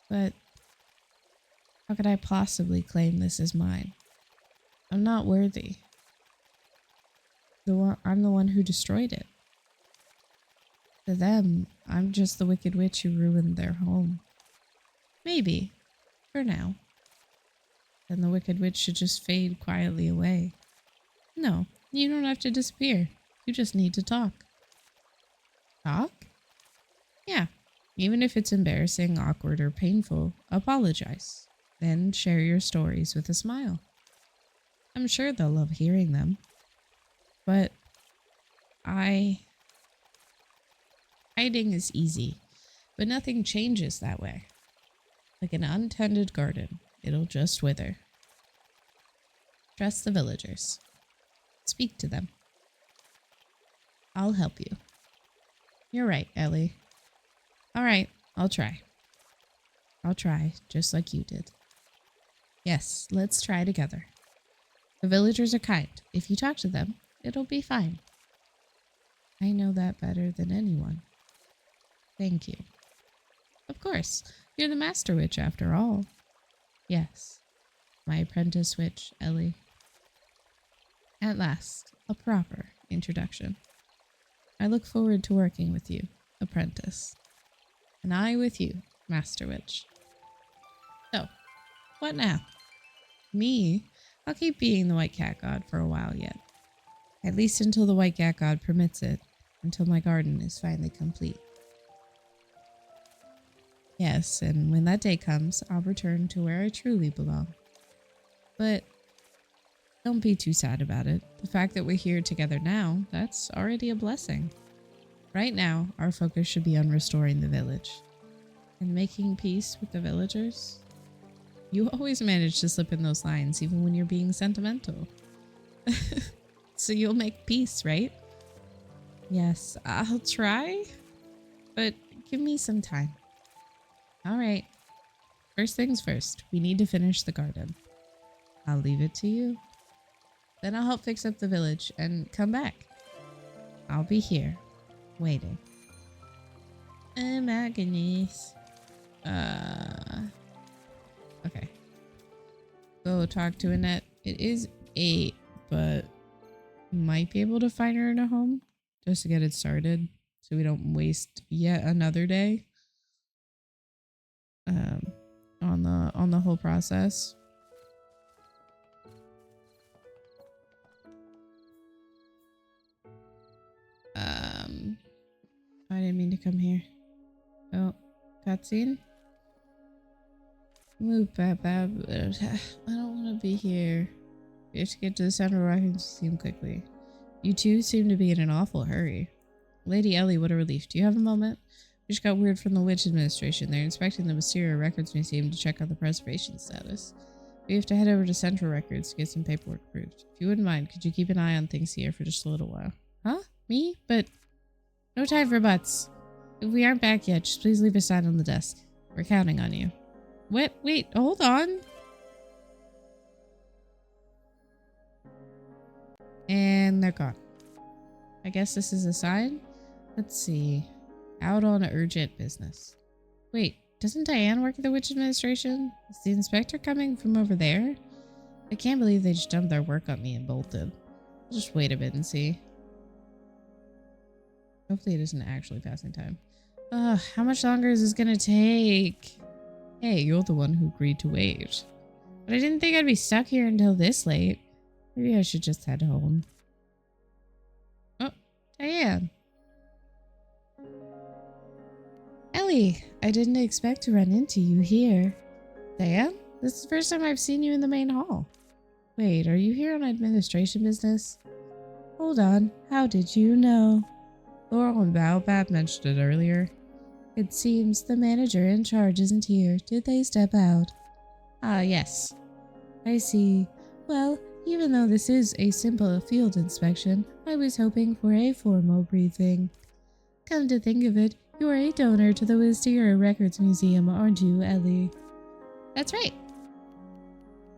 But how could I possibly claim this as mine? I'm not worthy. I'm the one who destroyed it. To them, I'm just the wicked witch who ruined their home. Maybe, for now. Then the wicked witch should just fade quietly away. No, you don't have to disappear. You just need to talk. Talk? Yeah. Even if it's embarrassing, awkward, or painful, apologize. Then share your stories with a smile. I'm sure they'll love hearing them. But hiding is easy, but nothing changes that way. Like an untended garden, it'll just wither. Trust the villagers. Speak to them. I'll help you. You're right, Ellie. All right, I'll try. I'll try, just like you did. Yes, let's try together. The villagers are kind. If you talk to them, it'll be fine. I know that better than anyone. Thank you. Of course, you're the Master Witch after all. Yes, my apprentice witch, Ellie. At last, a proper introduction. I look forward to working with you, apprentice. And I with you, Master Witch. So, what now? Me? I'll keep being the White Cat God for a while yet. At least until the White Cat God permits it, until my garden is finally complete. Yes, and when that day comes, I'll return to where I truly belong. But Don't be too sad about it. The fact that we're here together now, that's already a blessing. Right now, our focus should be on restoring the village and making peace with the villagers. You always manage to slip in those lines even when you're being sentimental. So you'll make peace, right? Yes, I'll try, but give me some time. All right. First things first, we need to finish the garden. I'll leave it to you. Then I'll help fix up the village and come back. I'll be here, waiting. Oh my goodness. Okay. Go talk to Annette. It is 8, but might be able to find her in a home just to get it started so we don't waste yet another day on the whole process. I didn't mean to come here. Oh, cutscene? Move, Bab. I don't want to be here. We have to get to the Central Records Museum quickly. You two seem to be in an awful hurry. Lady Ellie, what a relief. Do you have a moment? We just got word from the Witch Administration. They're inspecting the Mysteria Records Museum to check on the preservation status. We have to head over to Central Records to get some paperwork approved. If you wouldn't mind, could you keep an eye on things here for just a little while? Huh? Me? But no time for buts. If we aren't back yet, just please leave a sign on the desk. We're counting on you. What? Wait, hold on. And they're gone. I guess this is a sign? Let's see. Out on urgent business. Wait, doesn't Diane work at the Witch Administration? Is the inspector coming from over there? I can't believe they just dumped their work on me and bolted. I'll just wait a bit and see. Hopefully it isn't actually passing time. How much longer is this gonna take? Hey, you're the one who agreed to wait. But I didn't think I'd be stuck here until this late. Maybe I should just head home. Oh, Diane. Ellie, I didn't expect to run into you here. Diane, this is the first time I've seen you in the main hall. Wait, are you here on administration business? Hold on, how did you know? Laurel and Baobab mentioned it earlier. It seems the manager in charge isn't here. Did they step out? Ah, yes. I see. Well, even though this is a simple field inspection, I was hoping for a formal briefing. Come to think of it, you're a donor to the Wisteria Records Museum, aren't you, Ellie? That's right.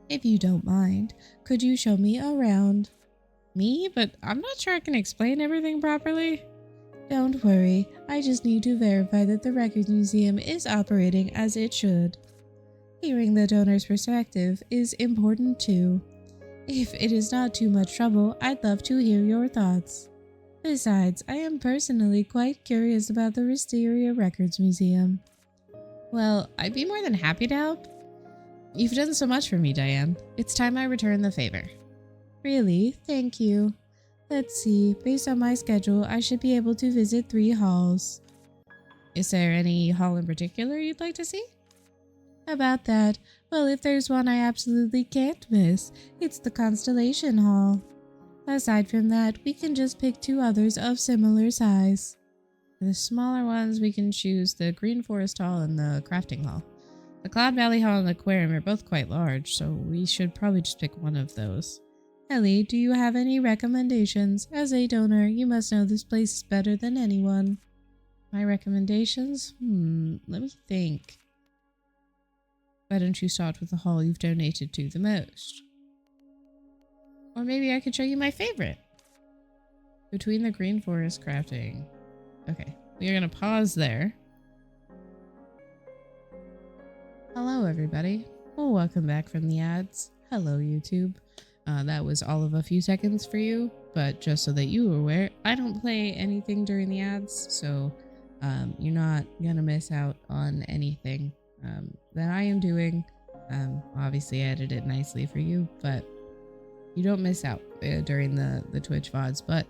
If you don't mind, could you show me around? Me? But I'm not sure I can explain everything properly. Don't worry, I just need to verify that the Records Museum is operating as it should. Hearing the donor's perspective is important too. If it is not too much trouble, I'd love to hear your thoughts. Besides, I am personally quite curious about the Wisteria Records Museum. Well, I'd be more than happy to help. You've done so much for me, Diane. It's time I return the favor. Really? Thank you. Let's see, based on my schedule, I should be able to visit 3 halls. Is there any hall in particular you'd like to see? About that, well, if there's one I absolutely can't miss, it's the Constellation Hall. Aside from that, we can just pick 2 others of similar size. For the smaller ones, we can choose the Green Forest Hall and the Crafting Hall. The Cloud Valley Hall and the Aquarium are both quite large, so we should probably just pick one of those. Ellie, do you have any recommendations? As a donor, you must know this place is better than anyone. My recommendations? Let me think. Why don't you start with the hall you've donated to the most? Or maybe I could show you my favorite. Between the Green Forest Crafting. Okay, we're going to pause there. Hello, everybody. Well, welcome back from the ads. Hello, YouTube. That was all of a few seconds for you, but just so that you were aware, I don't play anything during the ads, so you're not gonna miss out on anything that I am doing. Obviously I edit it nicely for you, but you don't miss out during the Twitch VODs. But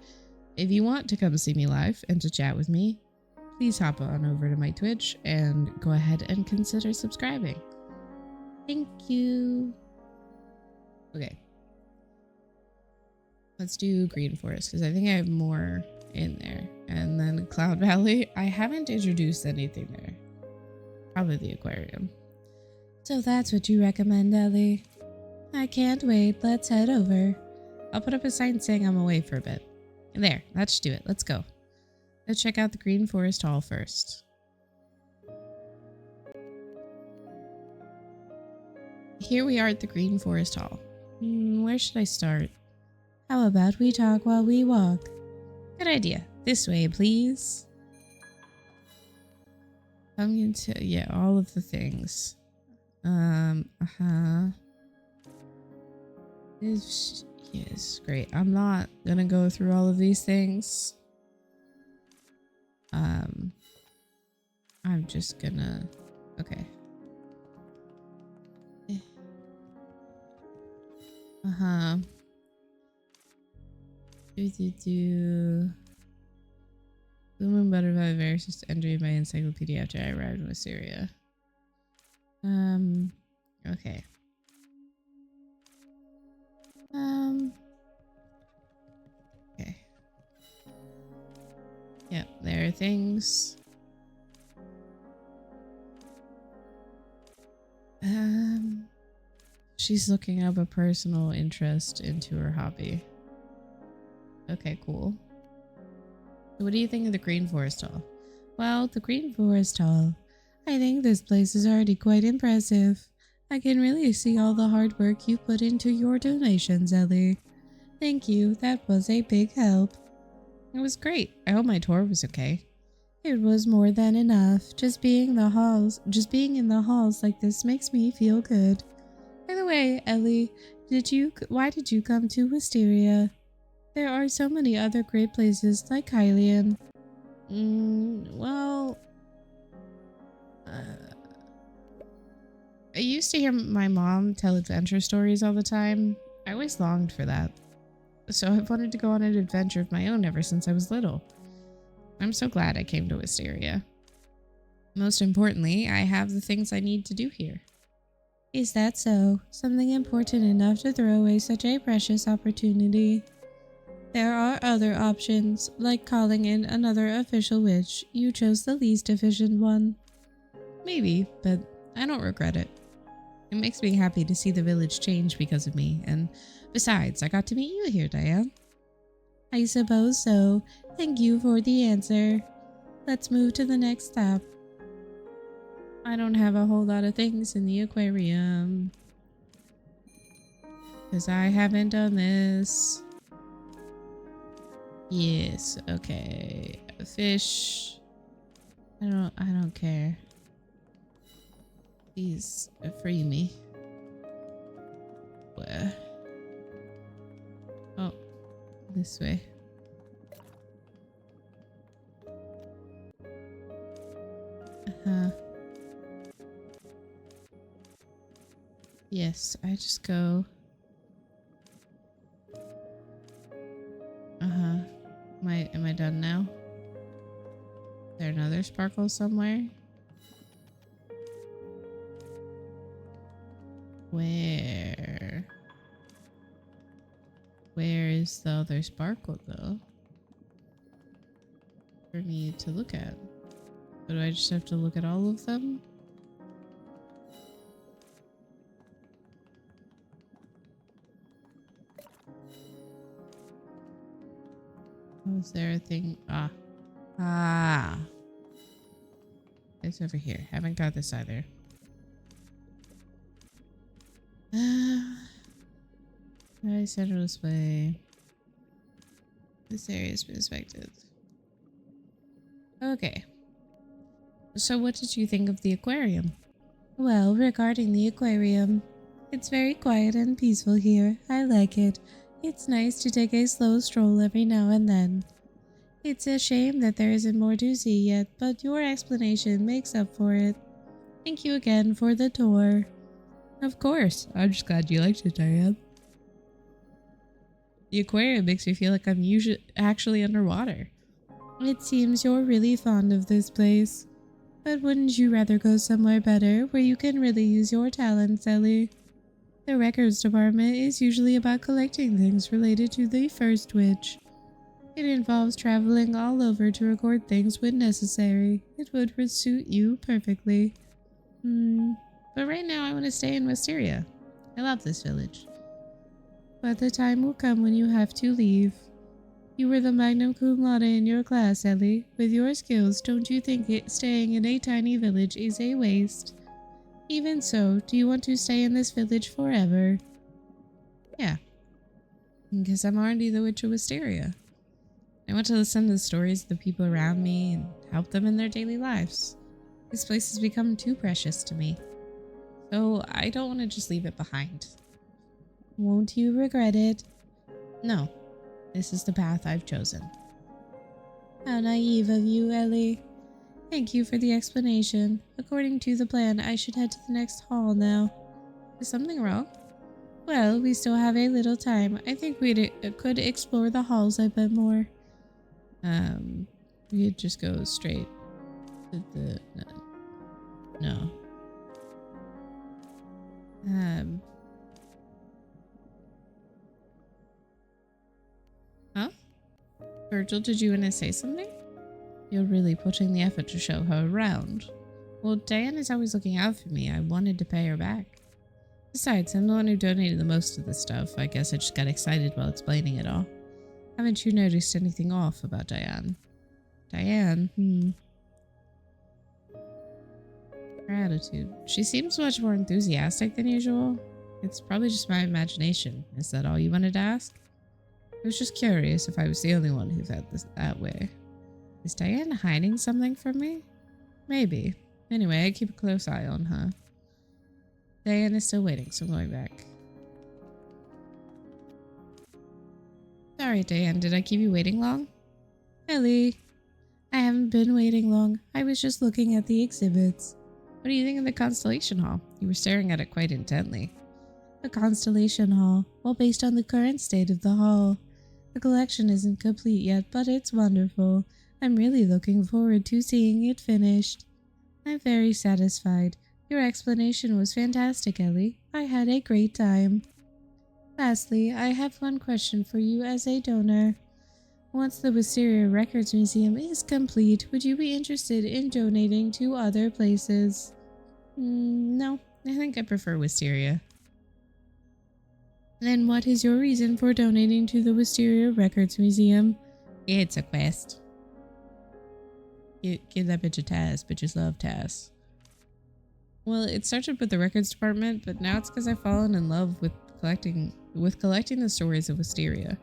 if you want to come see me live and to chat with me, please hop on over to my Twitch and go ahead and consider subscribing. Thank you. Okay. Let's do Green Forest because I think I have more in there. And then Cloud Valley. I haven't introduced anything there. Probably the aquarium. So that's what you recommend, Ellie. I can't wait. Let's head over. I'll put up a sign saying I'm away for a bit. There, that should do it. Let's go. Let's check out the Green Forest Hall first. Here we are at the Green Forest Hall. Where should I start? How about we talk while we walk? Good idea. This way, please. I'm going to, yeah, all of the things. Yes, great. I'm not gonna go through all of these things. I'm just gonna, okay. Blue Moon Butterfly Virus just entered my encyclopedia after I arrived in Wisteria. Okay. Okay. Yep, there are things. She's looking up a personal interest into her hobby. Okay, cool. So what do you think of the Green Forest Hall? Well, the Green Forest Hall. I think this place is already quite impressive. I can really see all the hard work you put into your donations, Ellie. Thank you, that was a big help. It was great. I hope my tour was okay. It was more than enough. Just being in the halls like this makes me feel good. By the way, Ellie, why did you come to Wisteria? There are so many other great places like Hylian. Well, I used to hear my mom tell adventure stories all the time. I always longed for that. So I've wanted to go on an adventure of my own ever since I was little. I'm so glad I came to Wisteria. Most importantly, I have the things I need to do here. Is that so? Something important enough to throw away such a precious opportunity? There are other options, like calling in another official witch. You chose the least efficient one. Maybe, but I don't regret it. It makes me happy to see the village change because of me, and besides, I got to meet you here, Diane. I suppose so. Thank you for the answer. Let's move to the next step. I don't have a whole lot of things in the aquarium, because I haven't done this. Yes, okay. A fish. I don't care. Please free me. Where? Oh, this way. Yes, I just go. Am I done now? Is there another sparkle somewhere? Where is the other sparkle though? For me to look at. But do I just have to look at all of them? Oh, is there a thing? It's over here. Haven't got this either. I settle this way. This area has been inspected. Okay. So what did you think of the aquarium? Well, regarding the aquarium, it's very quiet and peaceful here. I like it. It's nice to take a slow stroll every now and then. It's a shame that there isn't more to see yet, but your explanation makes up for it. Thank you again for the tour. Of course. I'm just glad you liked it, Diane. The aquarium makes me feel like I'm actually underwater. It seems you're really fond of this place. But wouldn't you rather go somewhere better where you can really use your talents, Ellie? The records department is usually about collecting things related to the first witch. It involves traveling all over to record things when necessary. It would suit you perfectly. But right now I want to stay in Wisteria. I love this village. But the time will come when you have to leave. You were the magna cum laude in your class, Ellie. With your skills, don't you think staying in a tiny village is a waste? Even so, do you want to stay in this village forever? Yeah. Because I'm already the Witch of Wisteria. I want to listen to the stories of the people around me and help them in their daily lives. This place has become too precious to me. So I don't want to just leave it behind. Won't you regret it? No. This is the path I've chosen. How naive of you, Ellie. Thank you for the explanation. According to the plan, I should head to the next hall now. Is something wrong? Well, we still have a little time. I think we could explore the halls a bit more. We could just go straight to the... No. Huh? Virgil, did you want to say something? You're really putting the effort to show her around. Well, Diane is always looking out for me. I wanted to pay her back. Besides, I'm the one who donated the most of this stuff. I guess I just got excited while explaining it all. Haven't you noticed anything off about Diane? Diane? Her attitude. She seems much more enthusiastic than usual. It's probably just my imagination. Is that all you wanted to ask? I was just curious if I was the only one who felt that way. Is Diane hiding something from me? Maybe. Anyway, I keep a close eye on her. Diane is still waiting, so I'm going back. Sorry, Diane, did I keep you waiting long? Ellie, I haven't been waiting long. I was just looking at the exhibits. What do you think of the Constellation Hall? You were staring at it quite intently. The Constellation Hall, well, based on the current state of the hall. The collection isn't complete yet, but it's wonderful. I'm really looking forward to seeing it finished. I'm very satisfied. Your explanation was fantastic, Ellie. I had a great time. Lastly, I have one question for you as a donor. Once the Wisteria Records Museum is complete, would you be interested in donating to other places? No, I think I prefer Wisteria. Then what is your reason for donating to the Wisteria Records Museum? It's a quest. Give that bitch a task. Bitches love tasks. Well, it started with the records department, but now it's because I've fallen in love with collecting the stories of Wisteria.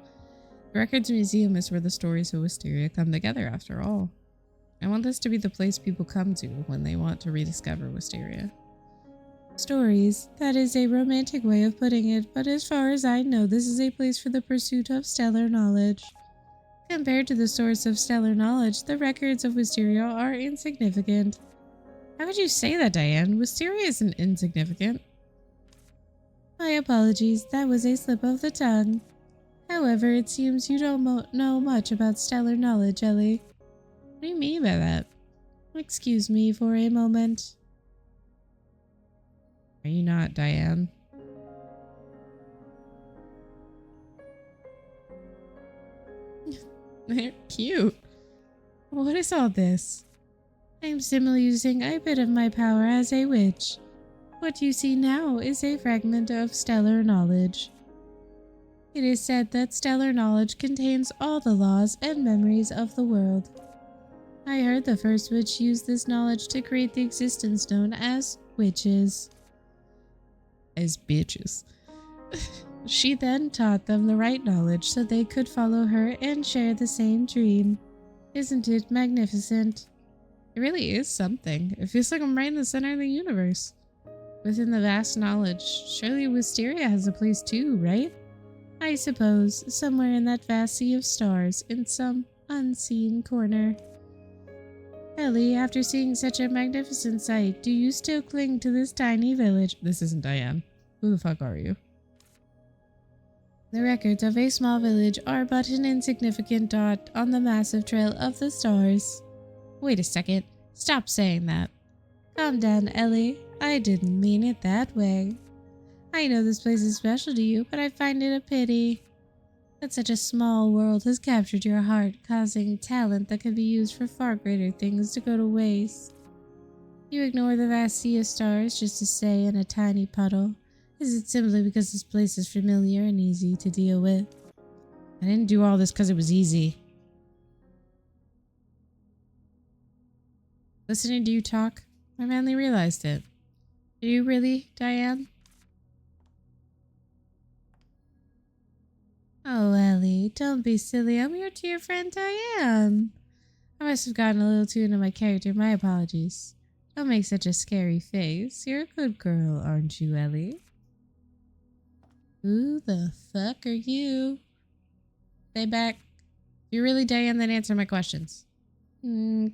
The Records Museum is where the stories of Wisteria come together, after all. I want this to be the place people come to when they want to rediscover Wisteria. Stories. That is a romantic way of putting it, but as far as I know, this is a place for the pursuit of stellar knowledge. Compared to the source of stellar knowledge, the records of Wisteria are insignificant. How could you say that, Diane? Wisteria isn't insignificant. My apologies, that was a slip of the tongue. However, it seems you don't know much about stellar knowledge, Ellie. What do you mean by that? Excuse me for a moment. Are you not, Diane? They're cute. What is all this? I'm simply using a bit of my power as a witch. What you see now is a fragment of stellar knowledge. It is said that stellar knowledge contains all the laws and memories of the world. I heard the first witch use this knowledge to create the existence known as witches. As bitches. She then taught them the right knowledge so they could follow her and share the same dream. Isn't it magnificent? It really is something. It feels like I'm right in the center of the universe. Within the vast knowledge, surely Wisteria has a place too, right? I suppose, somewhere in that vast sea of stars, in some unseen corner. Ellie, after seeing such a magnificent sight, do you still cling to this tiny village? This isn't Diane. Who the fuck are you? The records of a small village are but an insignificant dot on the massive trail of the stars. Wait a second. Stop saying that. Calm down, Ellie. I didn't mean it that way. I know this place is special to you, but I find it a pity that such a small world has captured your heart, causing talent that could be used for far greater things to go to waste. You ignore the vast sea of stars just to stay in a tiny puddle. Is it simply because this place is familiar and easy to deal with? I didn't do all this because it was easy. Listening to you talk, I finally realized it. Are you really, Diane? Oh, Ellie, don't be silly. I'm your dear friend Diane. I must have gotten a little too into my character. My apologies. Don't make such a scary face. You're a good girl, aren't you, Ellie? Who the fuck are you? Stay back. If you're really Diane, then answer my questions.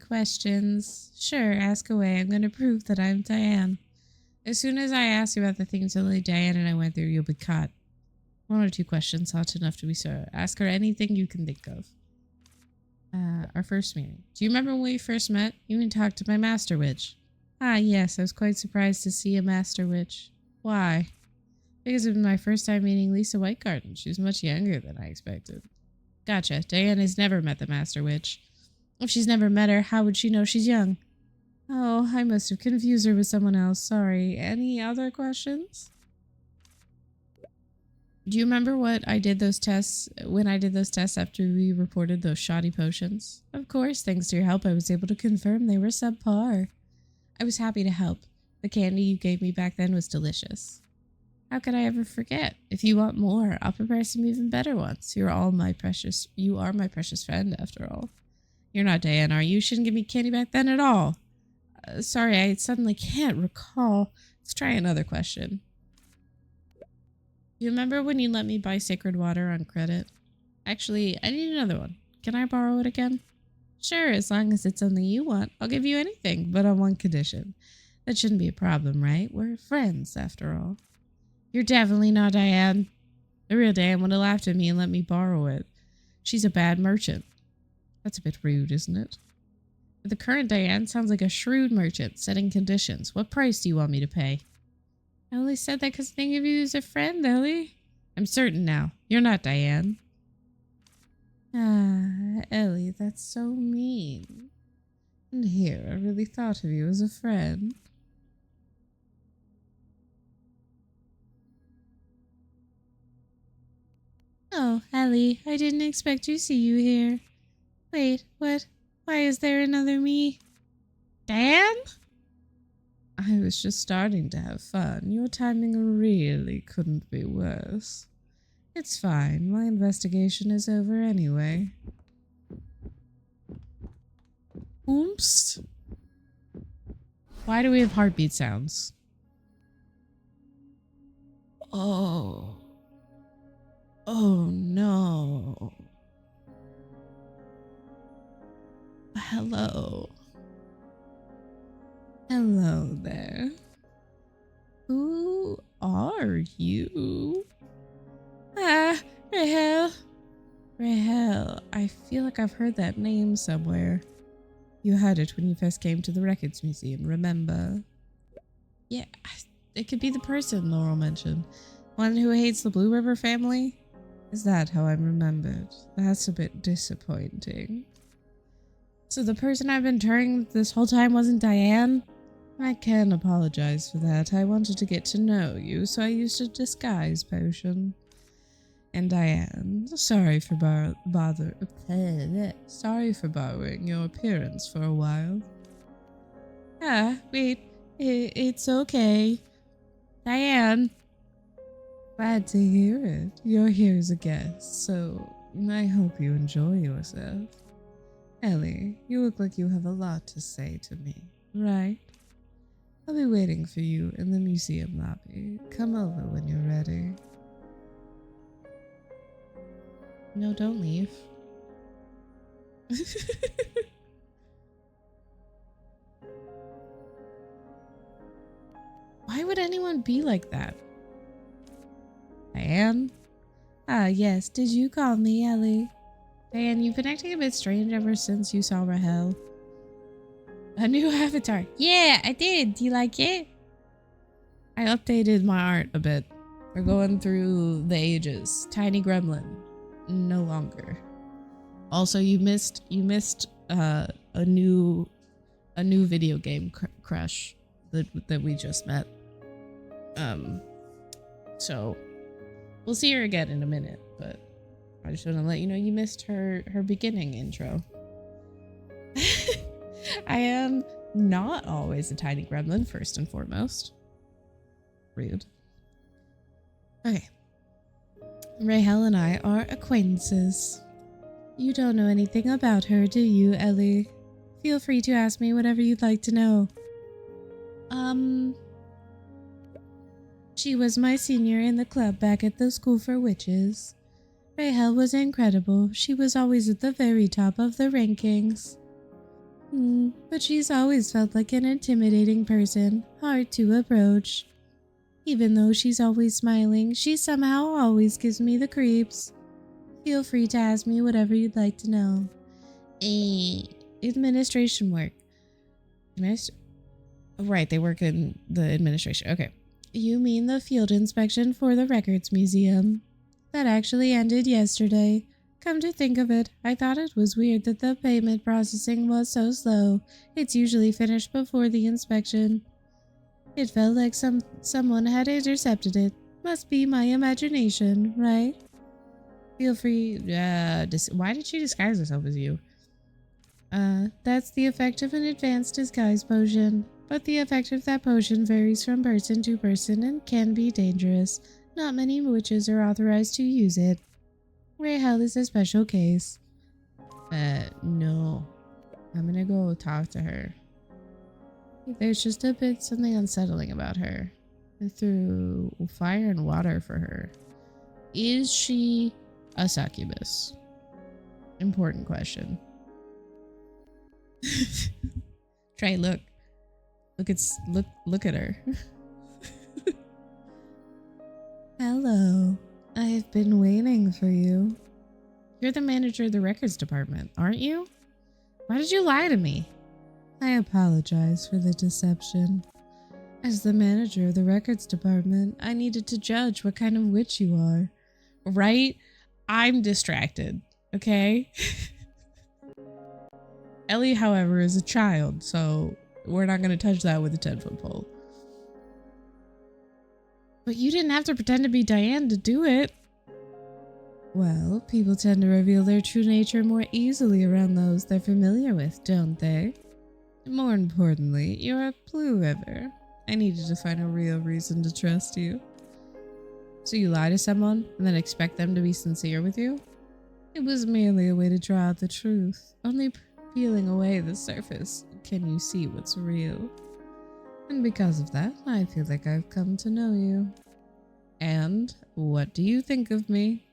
Questions. Sure, ask away. I'm going to prove that I'm Diane. As soon as I ask you about the things only Diane and I went through, you'll be caught. 1 or 2 questions, hot enough to be sure. Ask her anything you can think of. Our first meeting. Do you remember when we first met? You even talked to my Master Witch. Ah, yes, I was quite surprised to see a Master Witch. Why? Because it was my first time meeting Lisa Whitegarden. She was much younger than I expected. Gotcha. Diane has never met the Master Witch. If she's never met her, how would she know she's young? Oh, I must have confused her with someone else. Sorry. Any other questions? Do you remember what I did those tests when I did those tests after we reported those shoddy potions? Of course, thanks to your help, I was able to confirm they were subpar. I was happy to help. The candy you gave me back then was delicious. How could I ever forget? If you want more, I'll prepare some even better ones. You are my precious friend, after all. You're not Diane, are you? You shouldn't give me candy back then at all. Sorry, I suddenly can't recall. Let's try another question. You remember when you let me buy sacred water on credit? Actually, I need another one. Can I borrow it again? Sure, as long as it's something you want. I'll give you anything, but on one condition. That shouldn't be a problem, right? We're friends, after all. You're definitely not Diane. The real Diane would have laughed at me and let me borrow it. She's a bad merchant. That's a bit rude, isn't it? But the current Diane sounds like a shrewd merchant, setting conditions. What price do you want me to pay? I only said that because I think of you as a friend, Ellie. I'm certain now. You're not Diane. Ah, Ellie, that's so mean. And here, I really thought of you as a friend. Oh, Ellie, I didn't expect to see you here. Wait, what? Why is there another me? Diane? I was just starting to have fun. Your timing really couldn't be worse. It's fine. My investigation is over anyway. Oops. Why do we have heartbeat sounds? Oh. Oh no. Hello. Hello there. Who are you? Ah, Rahel. Rahel, I feel like I've heard that name somewhere. You heard it when you first came to the Records Museum, remember? Yeah, it could be the person Laurel mentioned. One who hates the Blue River family? Is that how I'm remembered? That's a bit disappointing. So the person I've been turning this whole time wasn't Diane? I can apologize for that. I wanted to get to know you, so I used a disguise potion. And Diane, sorry for sorry for borrowing your appearance for a while. Ah, wait, it's okay. Diane. Glad to hear it. You're here as a guest, so I hope you enjoy yourself. Ellie, you look like you have a lot to say to me, right? I'll be waiting for you in the museum lobby. Come over when you're ready. No, don't leave. Why would anyone be like that? Diane? Ah, yes. Did you call me, Ellie? Diane, you've been acting a bit strange ever since you saw Rahel. A new avatar. Yeah, I did. Do you like it? I updated my art a bit. We're going through the ages. Tiny gremlin, no longer. Also, you missed a new video game crush that we just met. So we'll see her again in a minute, but I just want to let you know you missed her beginning intro. I am not always a tiny gremlin, first and foremost. Rude. Okay. Rahel and I are acquaintances. You don't know anything about her, do you, Ellie? Feel free to ask me whatever you'd like to know. She was my senior in the club back at the School for Witches. Rahel was incredible. She was always at the very top of the rankings. But she's always felt like an intimidating person, hard to approach. Even though she's always smiling, she somehow always gives me the creeps. Feel free to ask me whatever you'd like to know. Administration work. Right, they work in the administration. Okay. You mean the field inspection for the Records Museum? That actually ended yesterday. Come to think of it, I thought it was weird that the payment processing was so slow. It's usually finished before the inspection. It felt like someone had intercepted it. Must be my imagination, right? Feel free. Why did she disguise herself as you? That's the effect of an advanced disguise potion. But the effect of that potion varies from person to person and can be dangerous. Not many witches are authorized to use it. Rahel is a special case. No. I'm gonna go talk to her. There's just a bit something unsettling about her. I threw fire and water for her. Is she a succubus? Important question. Trey, look. Look at her. Hello. I've been waiting for you. You're the manager of the records department, aren't you? Why did you lie to me? I apologize for the deception. As the manager of the records department, I needed to judge what kind of witch you are. Right? I'm distracted, okay? Ellie, however, is a child, so we're not going to touch that with a 10-foot pole. But you didn't have to pretend to be Diane to do it. Well, people tend to reveal their true nature more easily around those they're familiar with, don't they? More importantly, you're a Blue River. I needed to find a real reason to trust you. So you lie to someone and then expect them to be sincere with you? It was merely a way to draw out the truth. Only peeling away the surface can you see what's real. And because of that, I feel like I've come to know you. And what do you think of me?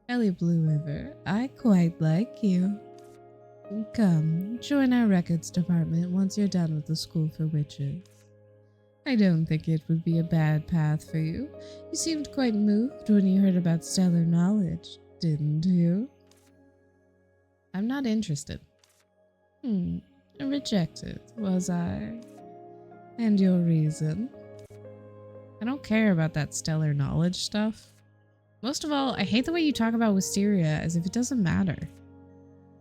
Ellie Blue River, I quite like you. Come, join our records department once you're done with the School for Witches. I don't think it would be a bad path for you. You seemed quite moved when you heard about stellar knowledge, didn't you? I'm not interested. Rejected, was I? And your reason? I don't care about that stellar knowledge stuff. Most of all, I hate the way you talk about Wisteria as if it doesn't matter.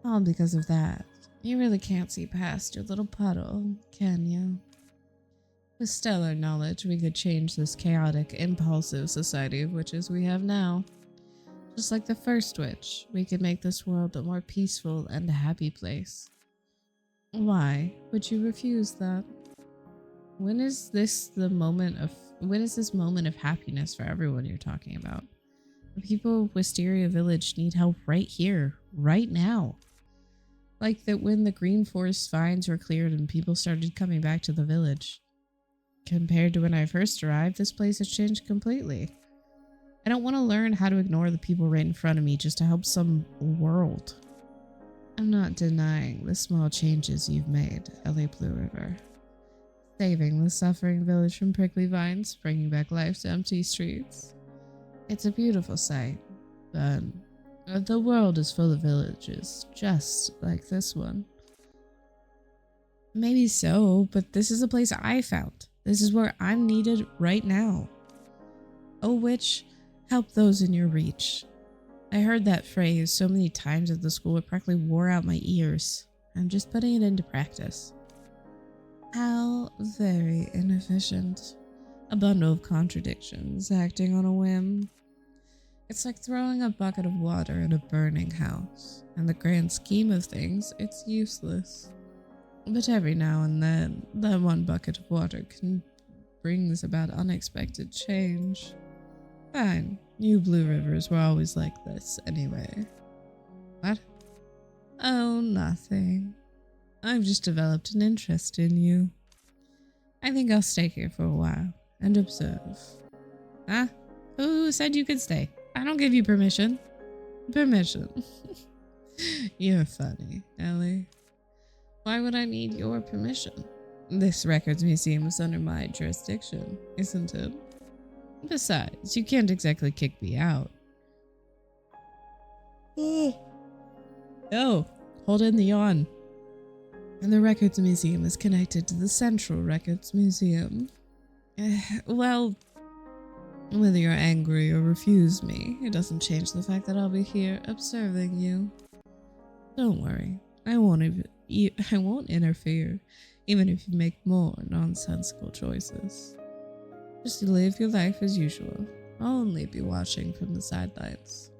All because of that. You really can't see past your little puddle, can you? With stellar knowledge, we could change this chaotic, impulsive society of witches we have now. Just like the first witch, we could make this world a more peaceful and happy place. Why would you refuse that? When is this moment of happiness for everyone you're talking about? The people of Wisteria Village need help right here, right now. Like that when the Green Forest vines were cleared and people started coming back to the village. Compared to when I first arrived, this place has changed completely. I don't want to learn how to ignore the people right in front of me just to help some world. I'm not denying the small changes you've made, Ellie Blue River. Saving the suffering village from prickly vines, bringing back life to empty streets. It's a beautiful sight, but the world is full of villages just like this one. Maybe so, but this is a place I found. This is where I'm needed right now. O witch, help those in your reach. I heard that phrase so many times at the school it practically wore out my ears. I'm just putting it into practice. How very inefficient. A bundle of contradictions, acting on a whim. It's like throwing a bucket of water at a burning house. In the grand scheme of things, it's useless. But every now and then, that one bucket of water brings about unexpected change. Fine, you Blue Rivers were always like this, anyway. What? Oh, nothing. I've just developed an interest in you. I think I'll stay here for a while and observe. Huh? Who said you could stay? I don't give you permission. Permission. You're funny, Ellie. Why would I need your permission? This records museum is under my jurisdiction, isn't it? Besides, you can't exactly kick me out. Oh, hold in the yawn. And the Records Museum is connected to the Central Records Museum. Well, whether you're angry or refuse me, it doesn't change the fact that I'll be here observing you. Don't worry, I won't interfere, even if you make more nonsensical choices. Just live your life as usual. I'll only be watching from the sidelines.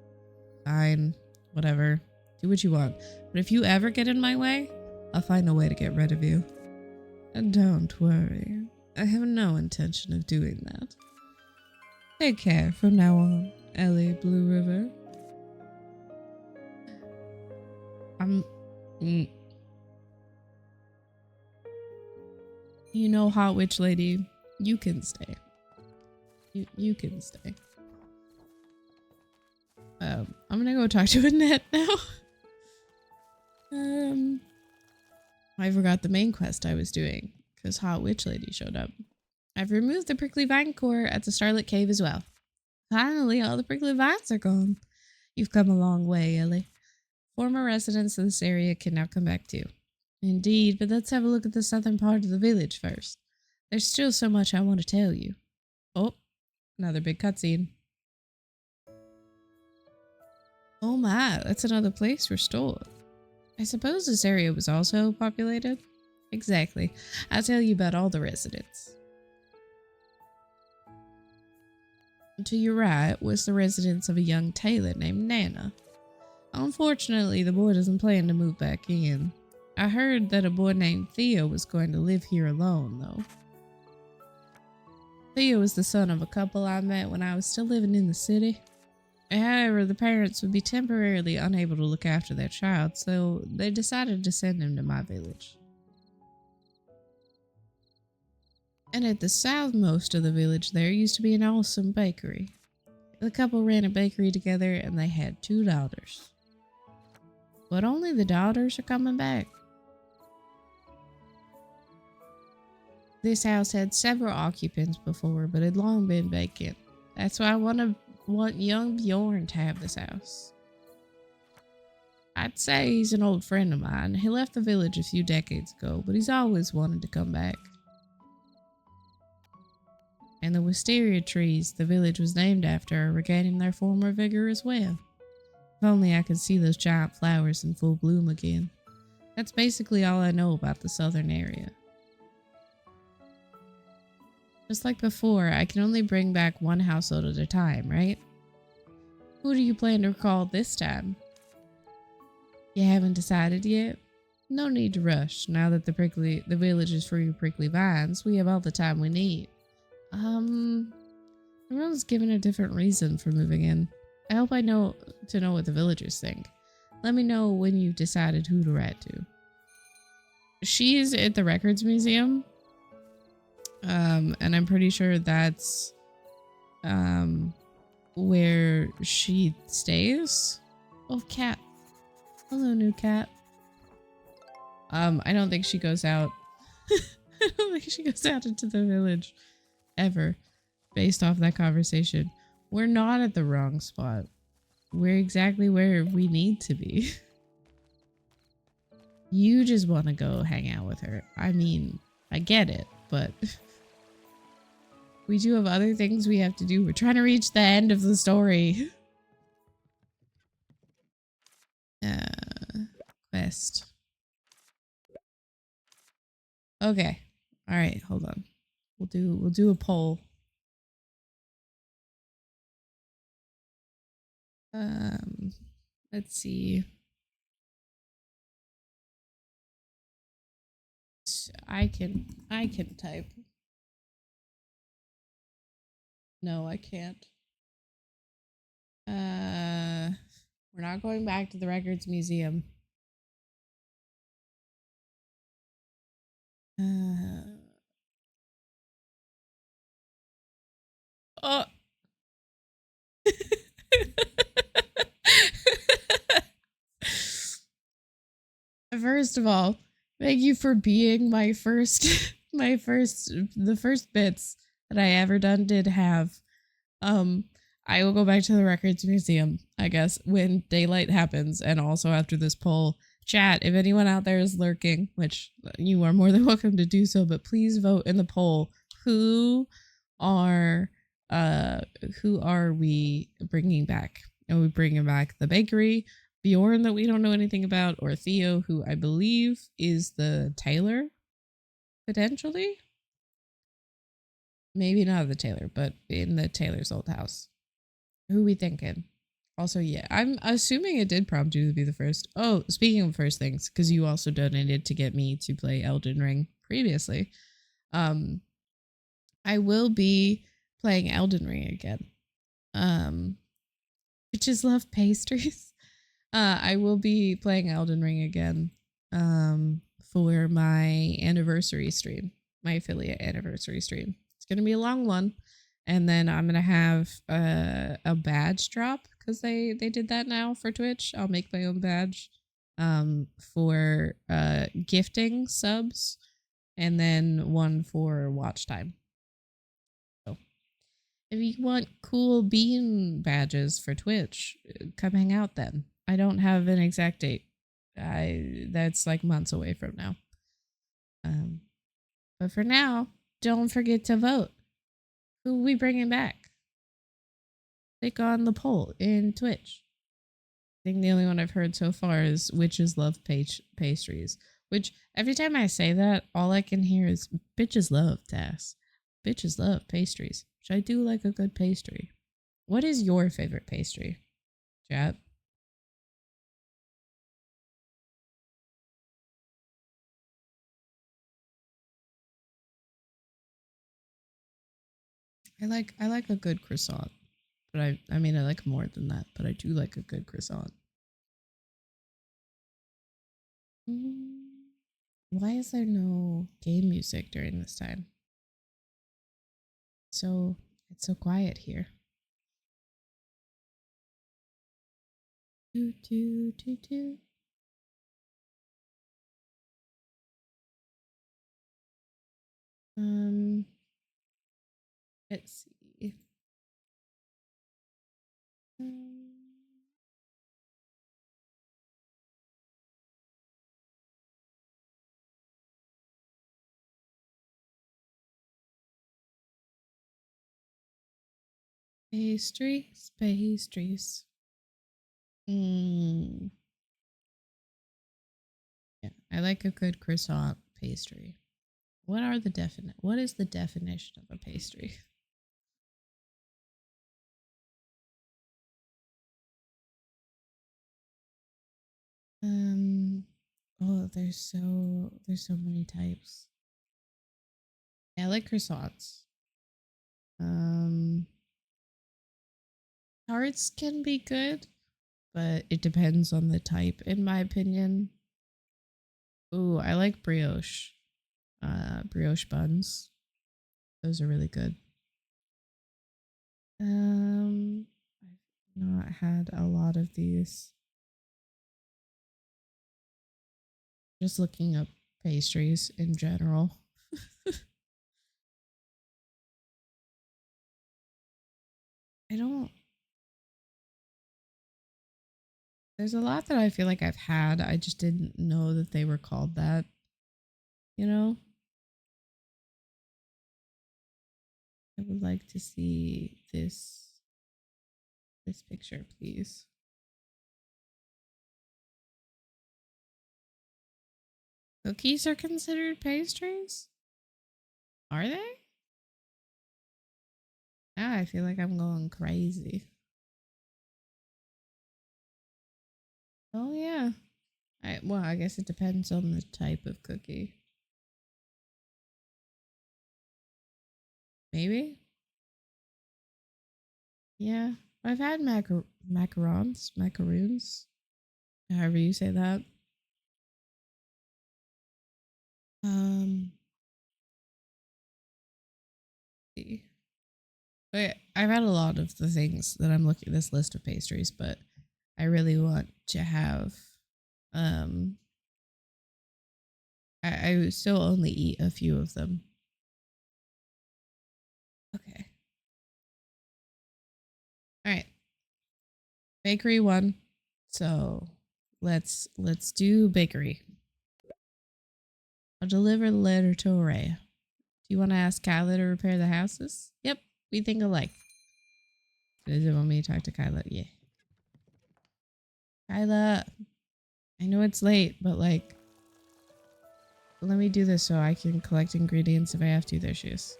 Fine, whatever. Do what you want. But if you ever get in my way, I'll find a way to get rid of you. And don't worry, I have no intention of doing that. Take care from now on, Ellie Blue River. You know, Hot Witch Lady, you can stay. You can stay. I'm gonna go talk to Annette now. I forgot the main quest I was doing because Hot Witch Lady showed up. I've removed the prickly vine core at the Starlit Cave as well. Finally, all the prickly vines are gone. You've come a long way, Ellie. Former residents of this area can now come back too. Indeed, but let's have a look at the southern part of the village first. There's still so much I want to tell you. Oh, another big cutscene. Oh my, that's another place restored. I suppose this area was also populated? Exactly. I'll tell you about all the residents. To your right was the residence of a young tailor named Nana. Unfortunately, the boy doesn't plan to move back in. I heard that a boy named Theo was going to live here alone, though. Theo was the son of a couple I met when I was still living in the city. However, the parents would be temporarily unable to look after their child, so they decided to send him to my village. And at the southmost of the village there used to be an awesome bakery. The couple ran a bakery together and they had 2 daughters. But only the daughters are coming back. This house had several occupants before, but had long been vacant. That's why I want young Bjorn to have this house. I'd say he's an old friend of mine. He left the village a few decades ago, but he's always wanted to come back. And the wisteria trees the village was named after are regaining their former vigor as well. If only I could see those giant flowers in full bloom again. That's basically all I know about the southern area. Just like before, I can only bring back one household at a time, right? Who do you plan to recall this time? You haven't decided yet? No need to rush. Now that the village is free of prickly vines, we have all the time we need. Everyone's given a different reason for moving in. I hope I know what the villagers think. Let me know when you've decided who to write to. She's at the Records Museum. And I'm pretty sure that's where she stays. Oh, cat. Hello, new cat. I don't think she goes out. I don't think she goes out into the village ever, based off that conversation. We're not at the wrong spot. We're exactly where we need to be. You just want to go hang out with her. I mean, I get it, but We do have other things we have to do. We're trying to reach the end of the story. Quest. Okay. All right, hold on. We'll do a poll. Let's see. I can type. No, I can't. We're not going back to the records museum. Oh. First of all, thank you for being my first the first bits that I ever did have. I will go back to the records museum, I guess, when daylight happens, and also after this poll. Chat, if anyone out there is lurking, which you are more than welcome to do so, but please vote in the poll. Who are we bringing back? Are we bringing back the bakery, Bjorn that we don't know anything about, or Theo, who I believe is the tailor, potentially? Maybe not the tailor, but in the tailor's old house. Who we thinking? Also, yeah, I'm assuming it did prompt you to be the first. Oh, speaking of first things, because you also donated to get me to play Elden Ring previously. I will be playing Elden Ring again. Bitches love pastries. I will be playing Elden Ring again. For my anniversary stream, my affiliate anniversary stream. It's gonna be a long one. And then I'm gonna have a badge drop because they did that now for Twitch. I'll make my own badge for gifting subs, and then one for watch time. So if you want cool bean badges for Twitch, come hang out then. I don't have an exact date. That's like months away from now. But for now, don't forget to vote. Who are we bringing back? Click on the poll in Twitch. I think the only one I've heard so far is witches love pastries. Which every time I say that, all I can hear is bitches love Tass. Bitches love pastries. Which I do like a good pastry. What is your favorite pastry, chat? I like a good croissant. But I mean I like more than that, but I do like a good croissant. Why is there no game music during this time? So it's so quiet here. Do do do do. Let's see. Pastries. Yeah, I like a good croissant pastry. What is the definition of a pastry? Oh, there's so many types. Yeah, I like croissants. Tarts can be good, but it depends on the type, in my opinion. Ooh, I like brioche. Brioche buns. Those are really good. I've not had a lot of these. Just looking up pastries in general. I don't. There's a lot that I feel like I've had. I just didn't know that they were called that. You know? I would like to see this picture, please. Cookies are considered pastries? Are they? Now I feel like I'm going crazy. Oh yeah. Well, I guess it depends on the type of cookie. Maybe? Yeah. I've had macaroons, however you say that. Um, see. But I've had a lot of the things that I'm looking at this list of pastries, but I really want to have um I still only eat a few of them. Okay. All right. Bakery 1. So let's do bakery. I'll deliver the letter to Araya. Do you want to ask Kyla to repair the houses? Yep, we think alike. Does it want me to talk to Kyla? Yeah. Kyla, I know it's late, but like, let me do this so I can collect ingredients if I have to. There she is.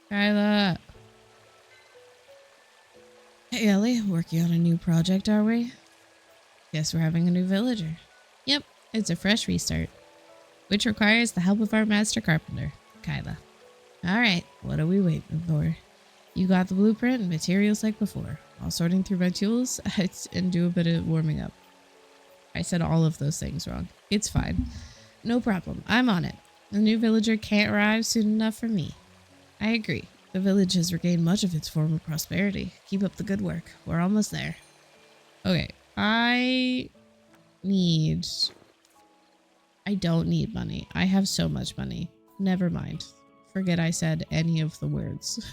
Kyla. Hey Ellie, working on a new project, are we? Guess we're having a new villager. Yep, it's a fresh restart, which requires the help of our master carpenter, Kyla. Alright, what are we waiting for? You got the blueprint and materials like before. I'll sorting through my tools and do a bit of warming up. I said all of those things wrong. It's fine. No problem. I'm on it. The new villager can't arrive soon enough for me. I agree. The village has regained much of its former prosperity. Keep up the good work. We're almost there. Okay. I don't need money. I have so much money. Never mind. Forget I said any of the words.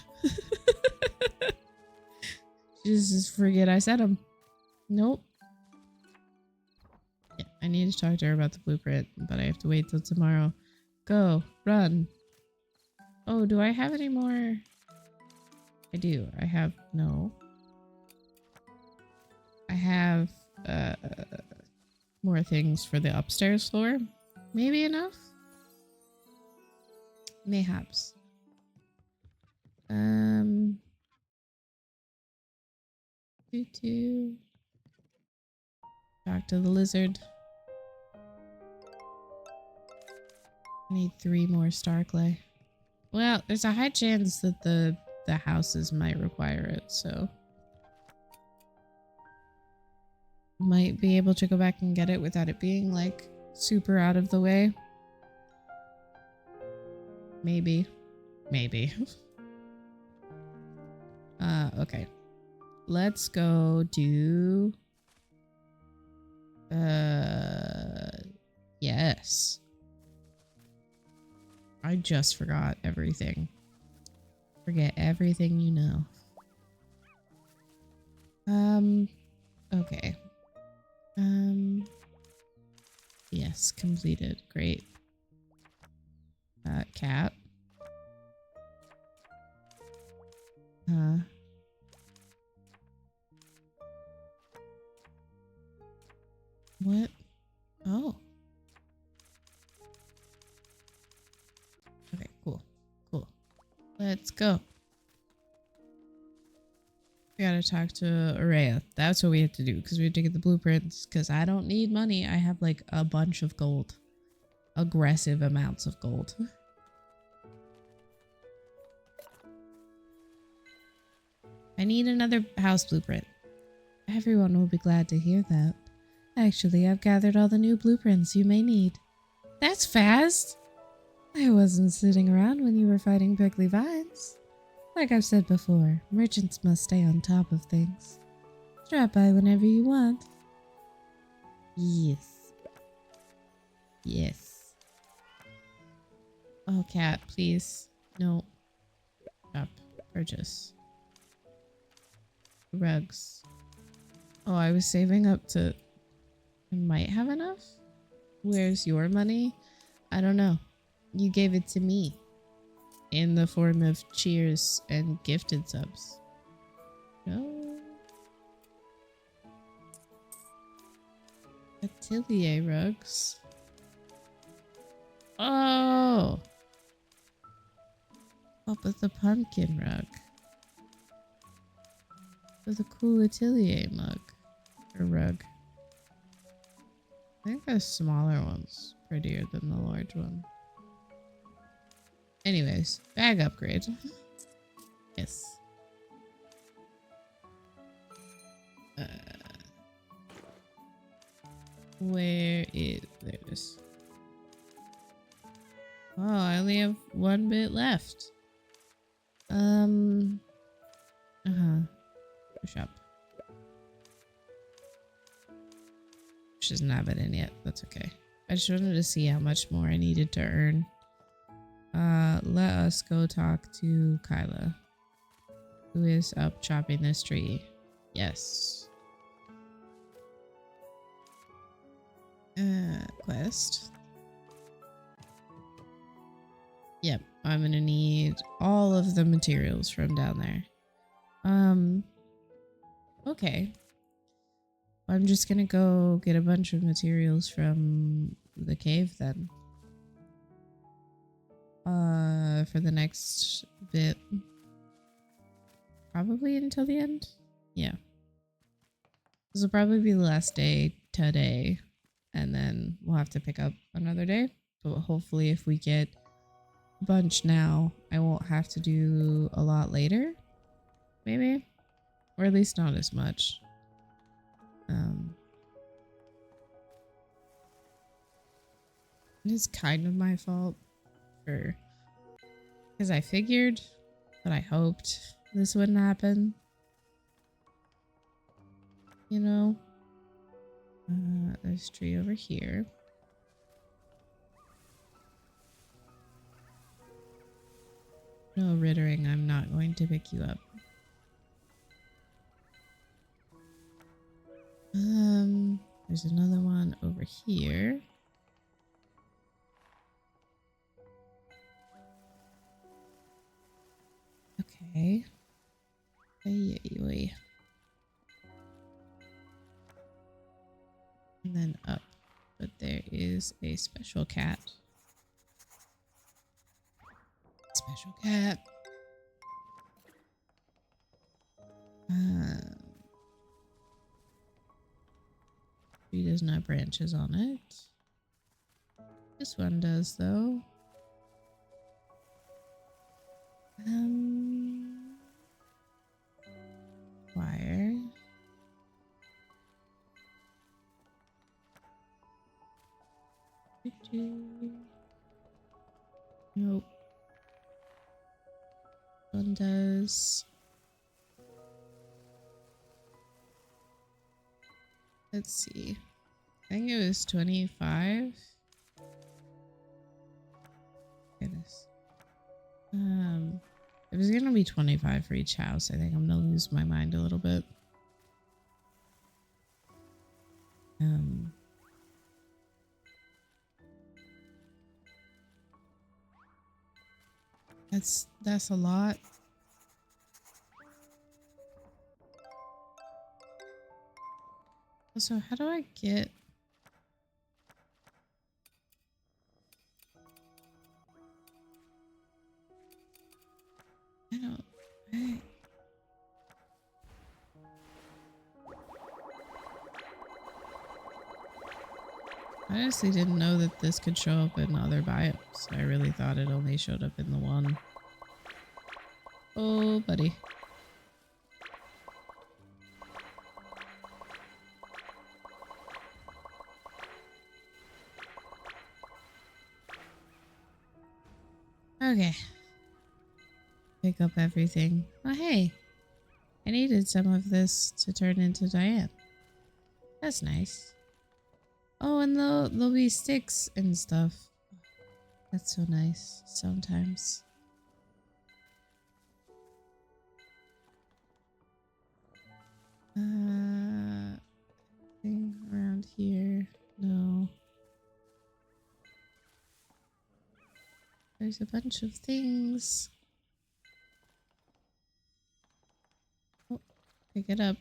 Just forget I said them. Nope. Yeah, I need to talk to her about the blueprint, but I have to wait till tomorrow. Go. Run. Oh, do I have any more? I do. I have... No. I have more things for the upstairs floor. Maybe enough? Mayhaps. Talk to the lizard. I need 3 more star clay. Well, there's a high chance that the houses might require it, so might be able to go back and get it without it being like super out of the way. Maybe. Okay. Let's go do yes. I just forgot everything. Forget everything you know. Okay. Yes, completed. Great. Cat. What? Oh. Okay, cool. Cool. Let's go. We gotta talk to Araya. That's what we have to do, because we have to get the blueprints, because I don't need money. I have like a bunch of gold. Aggressive amounts of gold. I need another house blueprint. Everyone will be glad to hear that. Actually, I've gathered all the new blueprints you may need. That's fast! I wasn't sitting around when you were fighting prickly vines. Like I've said before, merchants must stay on top of things. Drop by whenever you want. Yes. Yes. Oh, cat, please. No. Stop. Purchase. Rugs. Oh, I was saving up to... I might have enough? Where's your money? I don't know. You gave it to me. in the form of cheers and gifted subs. No. Atelier rugs. Oh! Oh, but the pumpkin rug. With a cool atelier mug. Or rug. I think the smaller one's prettier than the large one. Anyways, bag upgrade. Yes. Where is... There it is. Oh, I only have one bit left. Shop. Which doesn't have it in yet. That's okay. I just wanted to see how much more I needed to earn. Let us go talk to Kyla, who is up chopping this tree. Yes. Quest. Yep, I'm gonna need all of the materials from down there. Okay. I'm just gonna go get a bunch of materials from the cave then. For the next bit. Probably until the end? Yeah. This will probably be the last day today. And then we'll have to pick up another day. But hopefully if we get a bunch now, I won't have to do a lot later. Maybe? Or at least not as much. It is kind of my fault because I figured, but I hoped this wouldn't happen. You know? There's a tree over here. No, Rittering, I'm not going to pick you up. There's another one over here. Okay. And then up. But there is a special cat. Special cat. Tree doesn't have branches on it. This one does though. Wire. Nope. One does. Let's see. I think it was 25. Goodness. It was gonna be 25 for each house. I think I'm gonna lose my mind a little bit. That's a lot. So how do I get... I honestly didn't know that this could show up in other biomes. I really thought it only showed up in the one. Oh, buddy. Okay. Pick up everything. Oh, hey. I needed some of this to turn into Diane. That's nice. Oh, and there'll be sticks and stuff. That's so nice sometimes. Thing around here? No. There's a bunch of things. Oh, pick it up.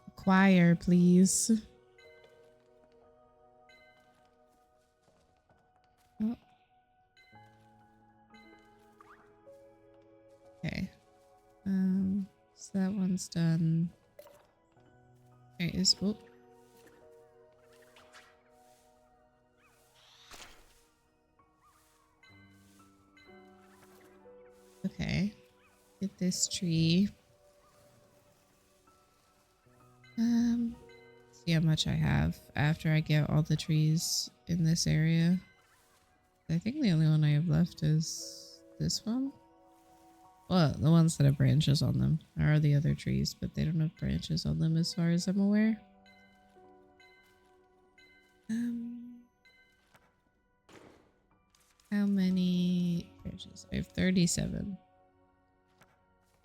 Acquire, please. Oh. Okay. So that one's done. Okay, oh. Okay. Get this tree. See how much I have after I get all the trees in this area. I think the only one I have left is this one. Well, the ones that have branches on them are the other trees, but they don't have branches on them as far as I'm aware. How many branches? I have 37.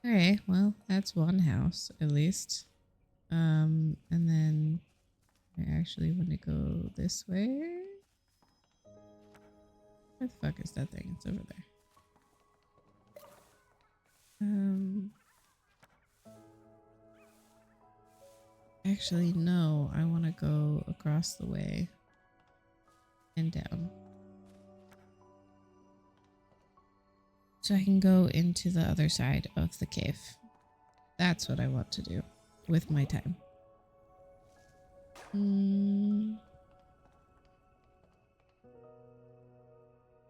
Okay, well, that's one house at least. And then I actually want to go this way. Where the fuck is that thing? It's over there. Actually, no. I want to go across the way and down. So I can go into the other side of the cave. That's what I want to do with my time.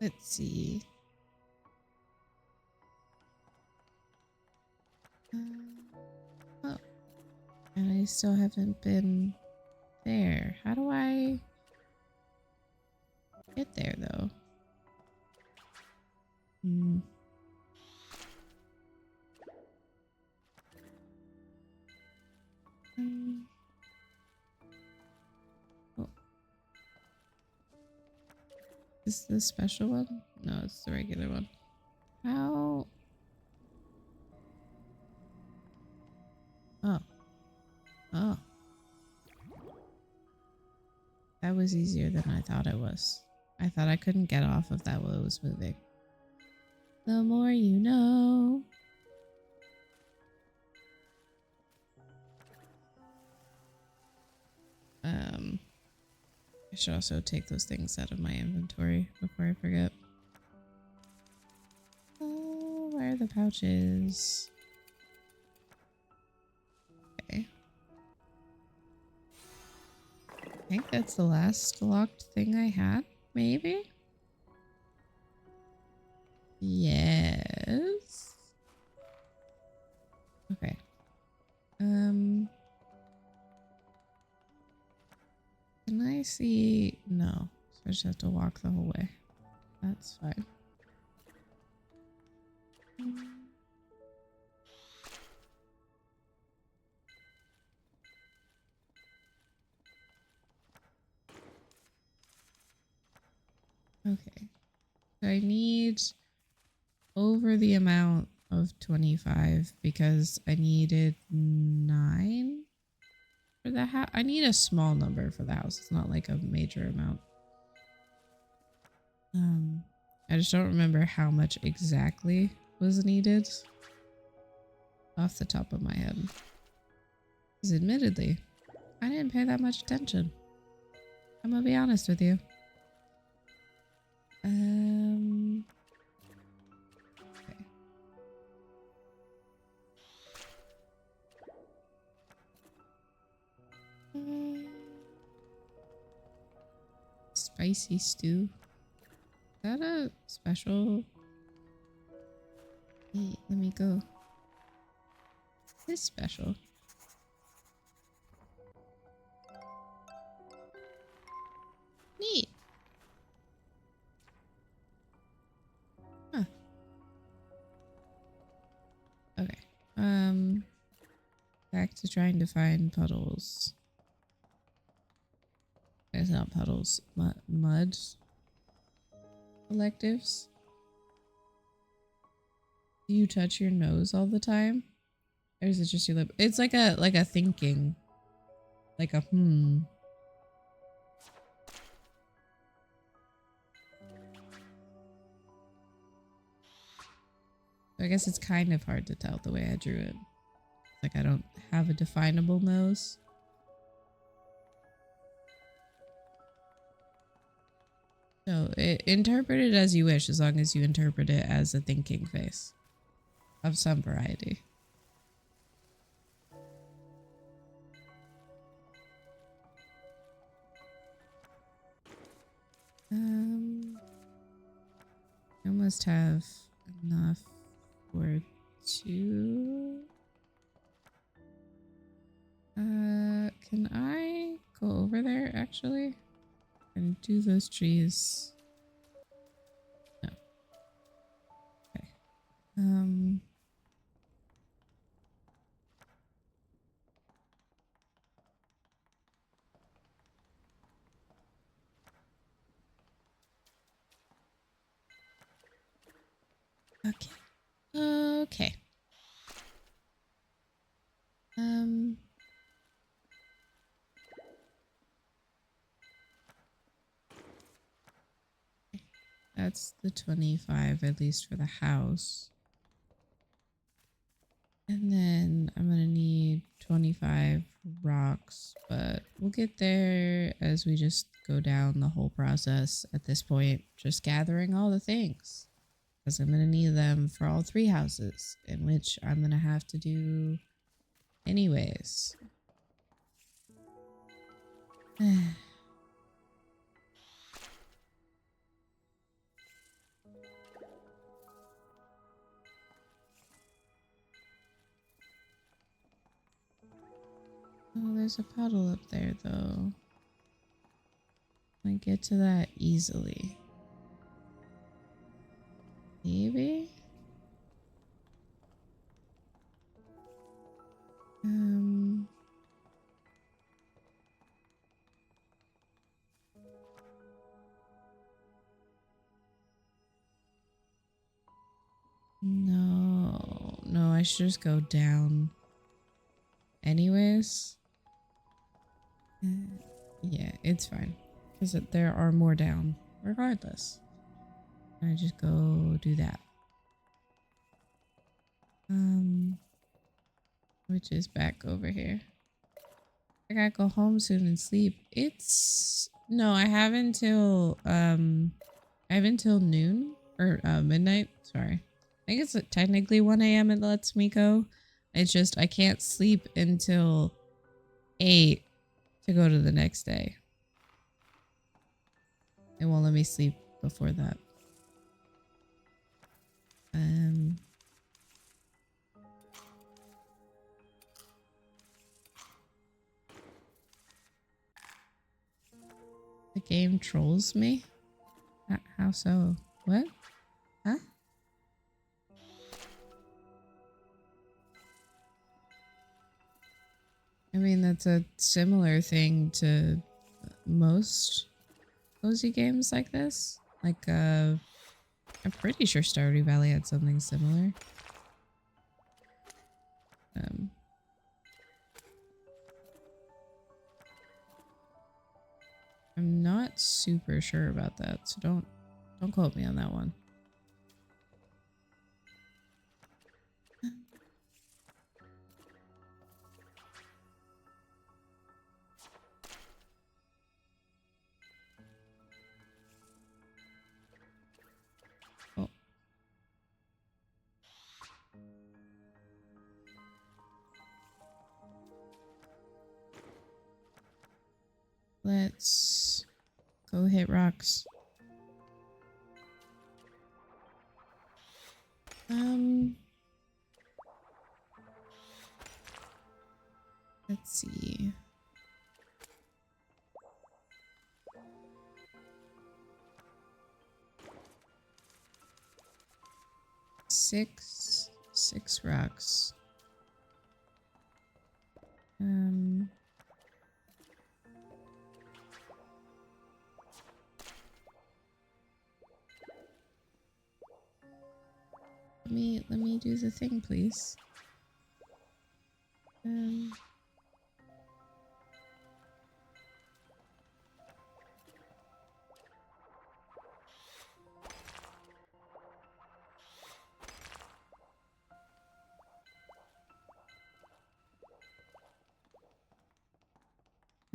Let's see. Oh. And I still haven't been there. How do I get there, though? Oh. Is this the special one? No, it's the regular one. How? Oh. Oh. That was easier than I thought it was. I thought I couldn't get off of that while it was moving. The more you know. I should also take those things out of my inventory before I forget. Oh, where are the pouches? Okay. I think that's the last locked thing I had, maybe? Yes. Okay. Can I see? No. So I just have to walk the whole way. That's fine. Okay. So I need over the amount of 25 because I needed 9 for the house. I need a small number for the house. It's not like a major amount. I just don't remember how much exactly was needed off the top of my head. Because admittedly, I didn't pay that much attention. I'm gonna be honest with you. Okay. Spicy stew. Is that a special? Hey, let me go. This special. Neat. Huh. Okay. Back to trying to find puddles. It's not puddles. Mud. Electives. Do you touch your nose all the time? There's a just lip. It's like a thinking. Like a hmm. I guess it's kind of hard to tell the way I drew it. Like I don't have a definable nose. So interpret it as you wish, as long as you interpret it as a thinking face of some variety. I must have enough for two. Can I go over there actually and do those trees? No. Okay. Okay. Okay. That's the 25, at least for the house. And then I'm gonna need 25 rocks, but we'll get there as we just go down the whole process at this point, just gathering all the things. Because I'm gonna need them for all 3 houses, in which I'm gonna have to do anyways. Oh, there's a puddle up there, though. I get to that easily. Maybe? No, I should just go down. Anyways. Yeah, it's fine. Because there are more down, regardless. I just go do that. Which is back over here. I gotta go home soon and sleep. No, I have until noon or midnight. Sorry. I think it's technically 1 a.m. it lets me go. It's just I can't sleep until 8 to go to the next day. It won't let me sleep before that. The game trolls me? How so? What? Huh? I mean, that's a similar thing to most cozy games like this. Like, I'm pretty sure Stardew Valley had something similar. I'm not super sure about that, so don't quote me on that one. Oh. Let's go hit rocks. Let's see. Six rocks. Let me do the thing, please. Um,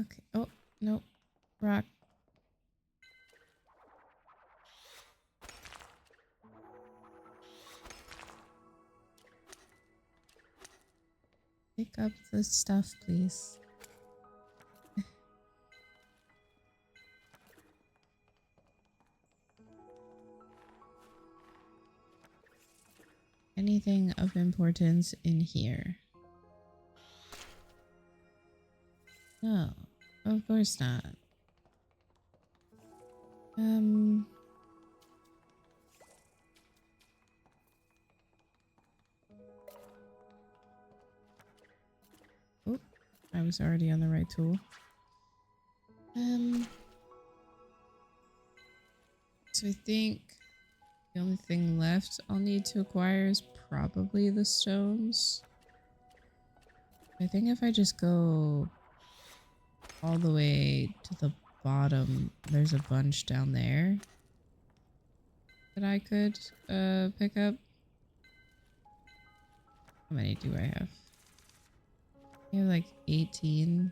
okay. Oh, no. Rock. Pick up the stuff, please. Anything of importance in here? No, of course not. Oh, I was already on the right tool. So I think the only thing left I'll need to acquire is probably the stones. I think if I just go all the way to the bottom, there's a bunch down there that I could pick up. How many do I have? I have like 18.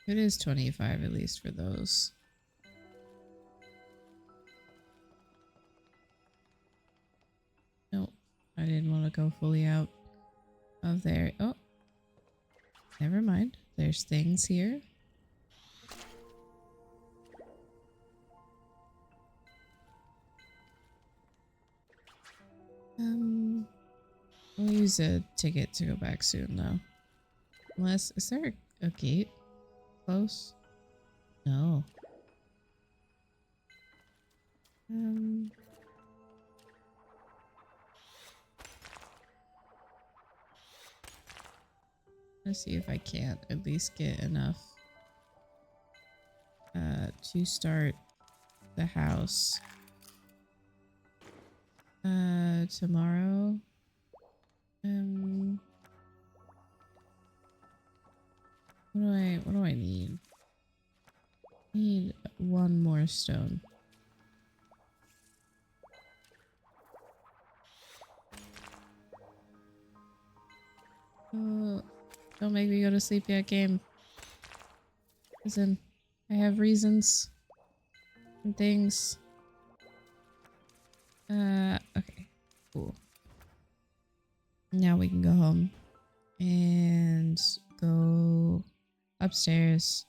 It is 25 at least for those. Nope, I didn't want to go fully out of there. Oh, never mind. There's things here. We'll use a ticket to go back soon though. Unless, is there a gate close? No. Let's see if I can't at least get enough to start the house tomorrow. What do I need? I need one more stone. Oh, don't make me go to sleep yet, game. Listen, I have reasons and things. Okay, cool. Now we can go home and go upstairs,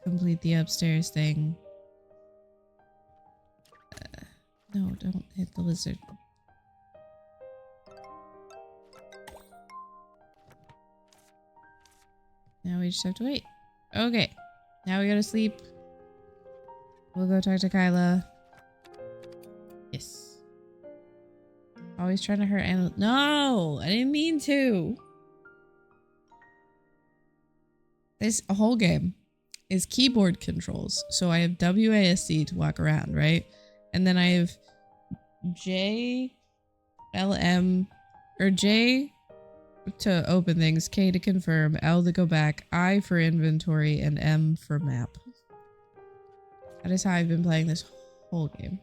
complete the upstairs thing. No, don't hit the lizard. Now we just have to wait. Okay, now we gotta sleep. We'll go talk to Kyla. Yes. Always trying to hurt animals. No, I didn't mean to. This whole game is keyboard controls. So I have WASD to walk around, right? And then I have J, LM, or J to open things, K to confirm, L to go back, I for inventory, and M for map. That is how I've been playing this whole game.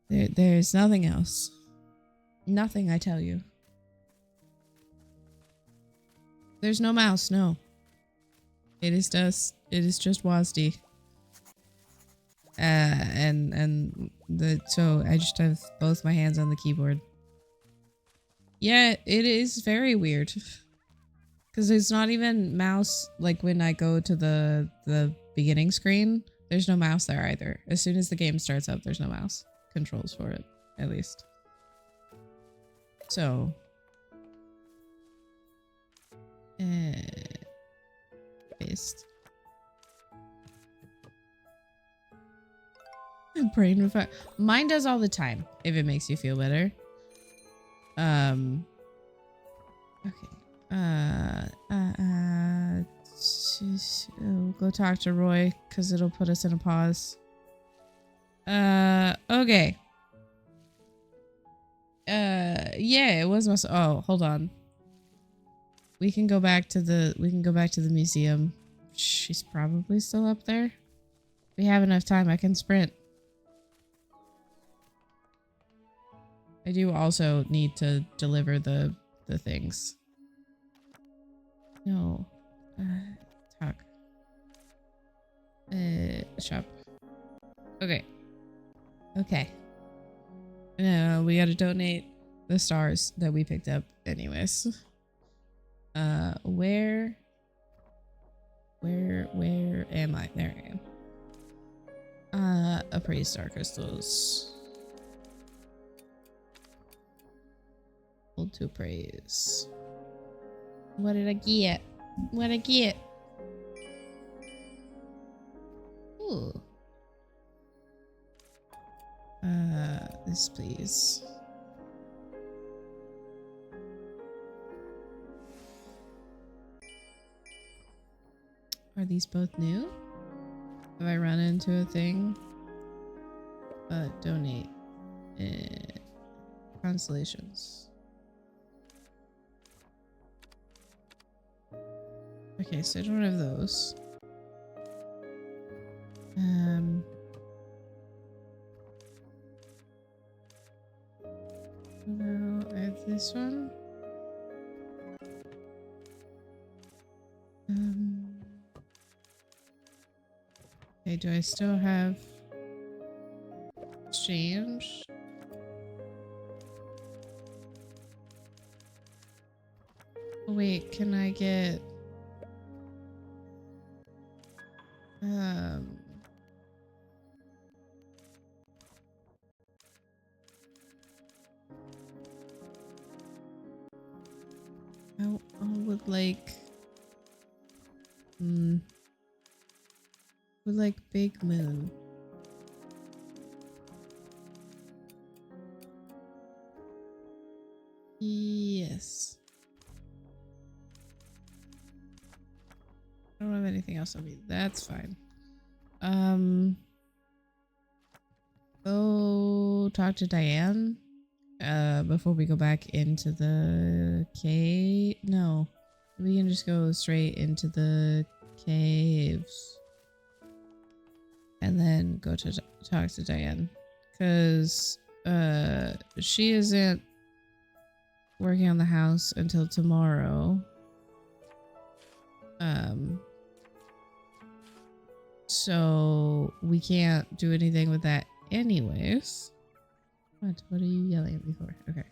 There's nothing else. Nothing, I tell you. There's no mouse, no. It is just WASD. So I just have both my hands on the keyboard. Yeah, it is very weird. Because there's not even mouse, like when I go to the beginning screen, there's no mouse there either. As soon as the game starts up, there's no mouse controls for it, at least. So paste. Brain refire. Mine does all the time, if it makes you feel better. Okay. We'll go talk to Roy because it'll put us in a pause. Okay. Yeah, it was oh, hold on. We can go back to the museum. She's probably still up there. We have enough time. I can sprint. I do also need to deliver the things. No. Talk. Shop. Okay. Okay. No, we gotta donate the stars that we picked up anyways. Where am I? There I am. Appraise star crystals. Hold to appraise. What did I get? What did I get? Ooh. This please. Are these both new? Have I run into a thing? Donate. Constellations. Okay, so I don't have those. No, I have this one. Okay, do I still have exchange? Oh, wait, can I get I would like Big Moon. Yes. I don't have anything else on me. That's fine. Go talk to Diane. Before we go back into the cave. No. We can just go straight into the caves. And then go to talk to Diane. Because, she isn't working on the house until tomorrow. So we can't do anything with that anyways. What are you yelling at me for? Okay.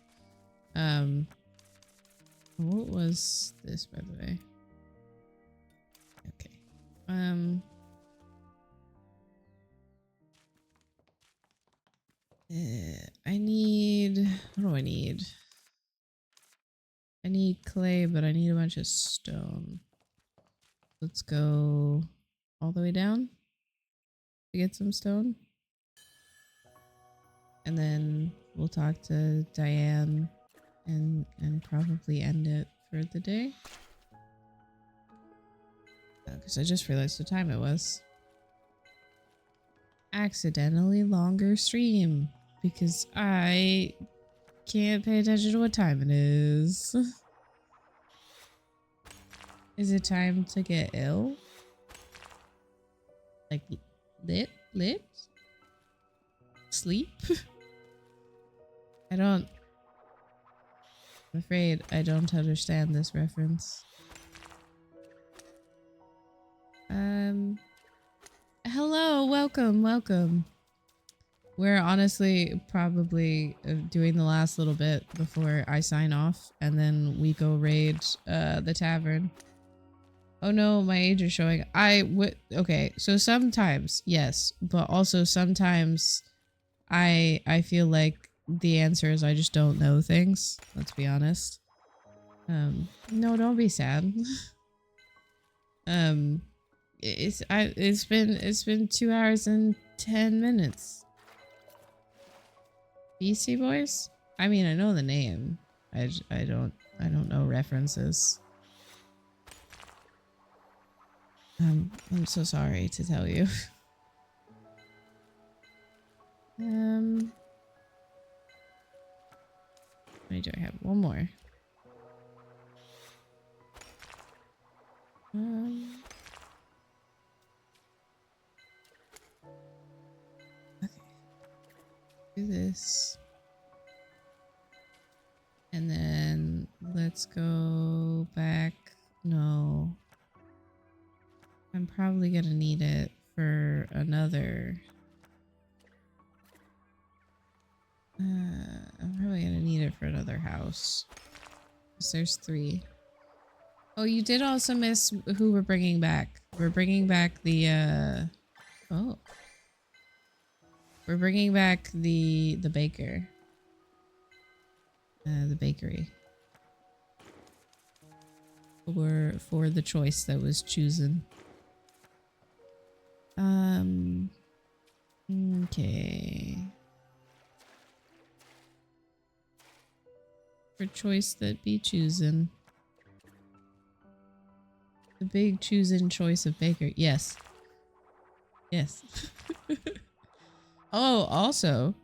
What was this, by the way? Okay. I need... What do I need? I need clay, but I need a bunch of stone. Let's go all the way down to get some stone. And then we'll talk to Diane and probably end it for the day. Because I just realized the time it was. Accidentally longer stream. Because I can't pay attention to what time it is. Is it time to get ill? Like lit? Sleep? I'm afraid I don't understand this reference. Hello, welcome. We're honestly probably doing the last little bit before I sign off, and then we go raid the tavern. Oh no, my age is showing. Okay, so sometimes, yes, but also sometimes I feel like the answer is I just don't know things. Let's be honest. No, don't be sad. It's been 2 hours and 10 minutes. Beastie Boys? I mean, I know the name. I don't know references. I'm so sorry to tell you. How many do I have? One more. Okay. Do this. And then let's go back. No. I'm probably gonna need it for another. I'm probably gonna need it for another house. Because there's 3. Oh, you did also miss who we're bringing back. We're bringing back the, oh. We're bringing back the baker. The bakery. For the choice that was chosen. Okay. For choice that be chosen. The big chosen choice of baker. Yes. Yes. Oh, also,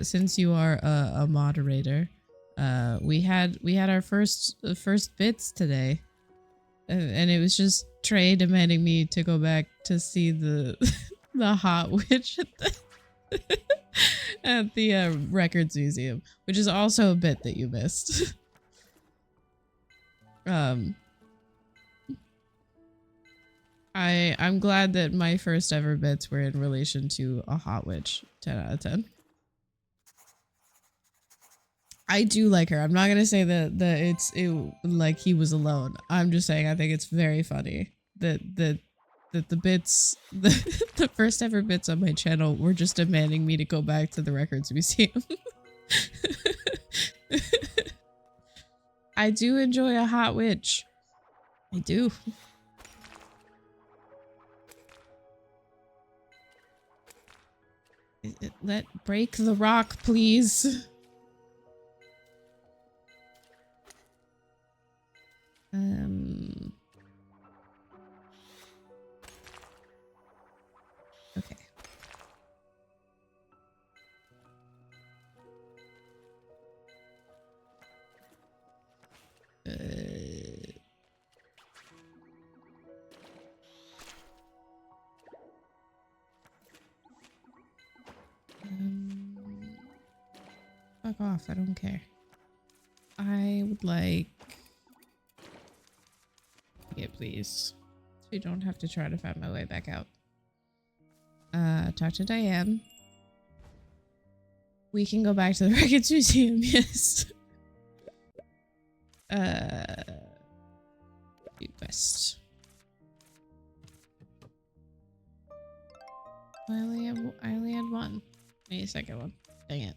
since you are a moderator, we had our first bits today, and it was just Trey demanding me to go back to see the the hot witch at the records museum, which is also a bit that you missed. I'm glad that my first ever bits were in relation to a hot witch. 10 out of 10. I do like her. I'm not gonna say that it's like he was alone. I'm just saying I think it's very funny that the bits the first ever bits on my channel were just demanding me to go back to the records museum. I do enjoy a hot witch. I do. Let break the rock, please. Okay. Fuck off, I don't care. I would like it, please. So you don't have to try to find my way back out. Talk to Diane. We can go back to the Records Museum, yes. West. I only had one. I need a second one. Dang it.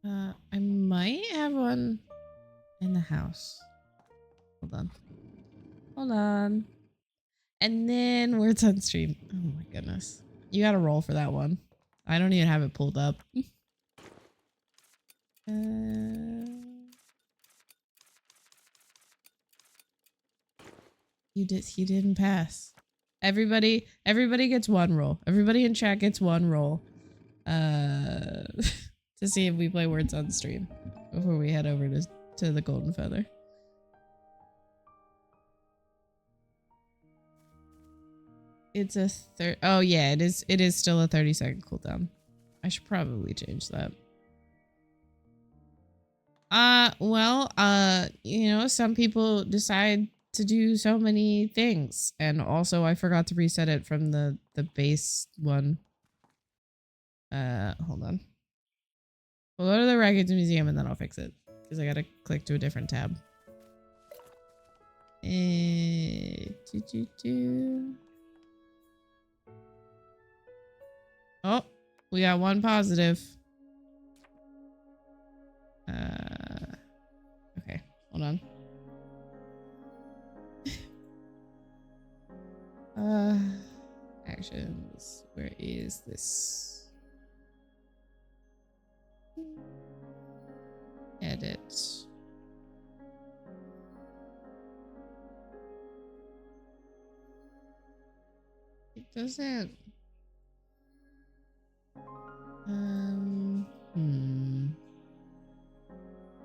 I might have one in the house. Hold on. Hold on. And then Words on Stream. Oh my goodness. You gotta roll for that one. I don't even have it pulled up. He didn't pass. Everybody gets one roll. Everybody in chat gets one roll. To see if we play Words on Stream before we head over to the Golden Feather. It's a oh yeah, it is still a 30-second cooldown. I should probably change that. Well, you know, some people decide to do so many things, and also I forgot to reset it from the base one. Hold on. We'll go to the Records Museum and then I'll fix it because I gotta click to a different tab. Oh, we got one positive. Okay, hold on. Actions. Where is this? Edit. doesn't.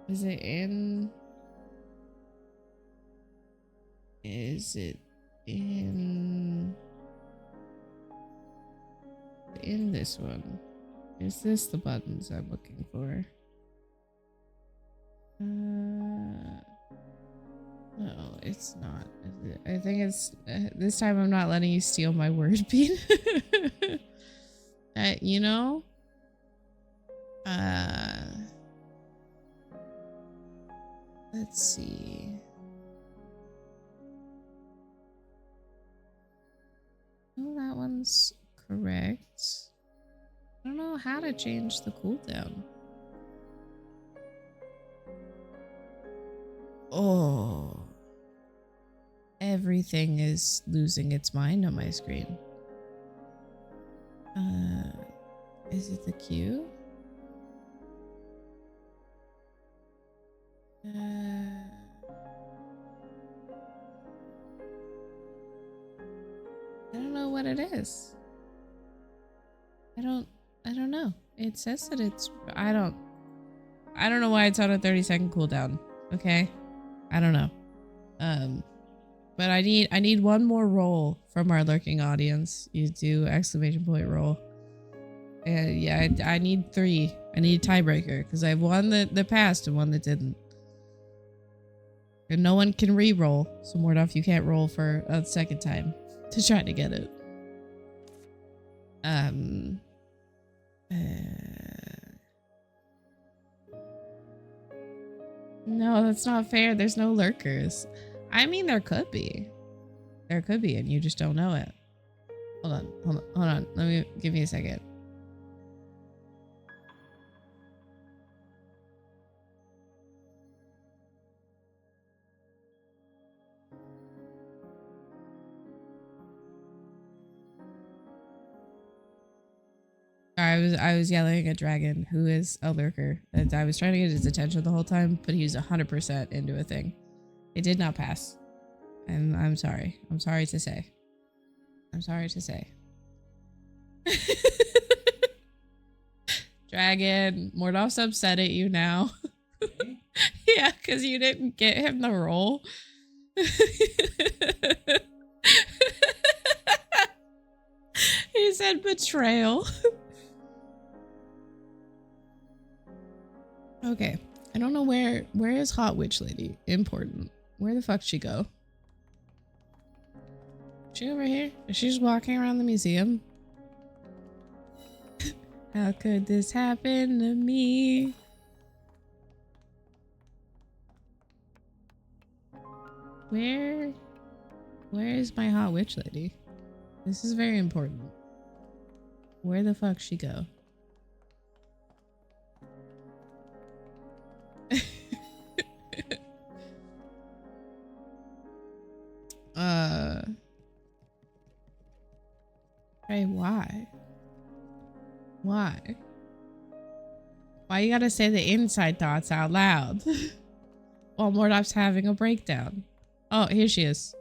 Is it in? Is it in this one? Is this the buttons I'm looking for? No, it's not. I think it's this time I'm not letting you steal my word, Bean. You know? Let's see. Oh, that one's correct. I don't know how to change the cooldown. Oh. Everything is losing its mind on my screen. Is it the Q? I don't know what it is. I don't know. It says that it's I don't know why it's on a 30-second cooldown. Okay? I don't know. But I need one more roll from our lurking audience. You do exclamation point roll. And yeah, I need 3. I need a tiebreaker because I have one that passed and one that didn't. And no one can re-roll. So Mordoff, you can't roll for a second time to try to get it. No, that's not fair. There's no lurkers. I mean, there could be. There could be, and you just don't know it. Hold on. Give me a second. I was yelling at Dragon, who is a lurker. And I was trying to get his attention the whole time, but he was 100% into a thing. It did not pass. And I'm sorry. I'm sorry to say. Dragon, Mordoff's upset at you now. Yeah, because you didn't get him the roll. He said betrayal. Okay. I don't know where is Hot Witch Lady? Important. Where the fuck she go? Is she over here? Is she just walking around the museum? How could this happen to me? Where is my Hot Witch Lady? This is very important. Where the fuck she go? Hey, why? Why you gotta say the inside thoughts out loud? While Mordoff's having a breakdown. Oh, here she is.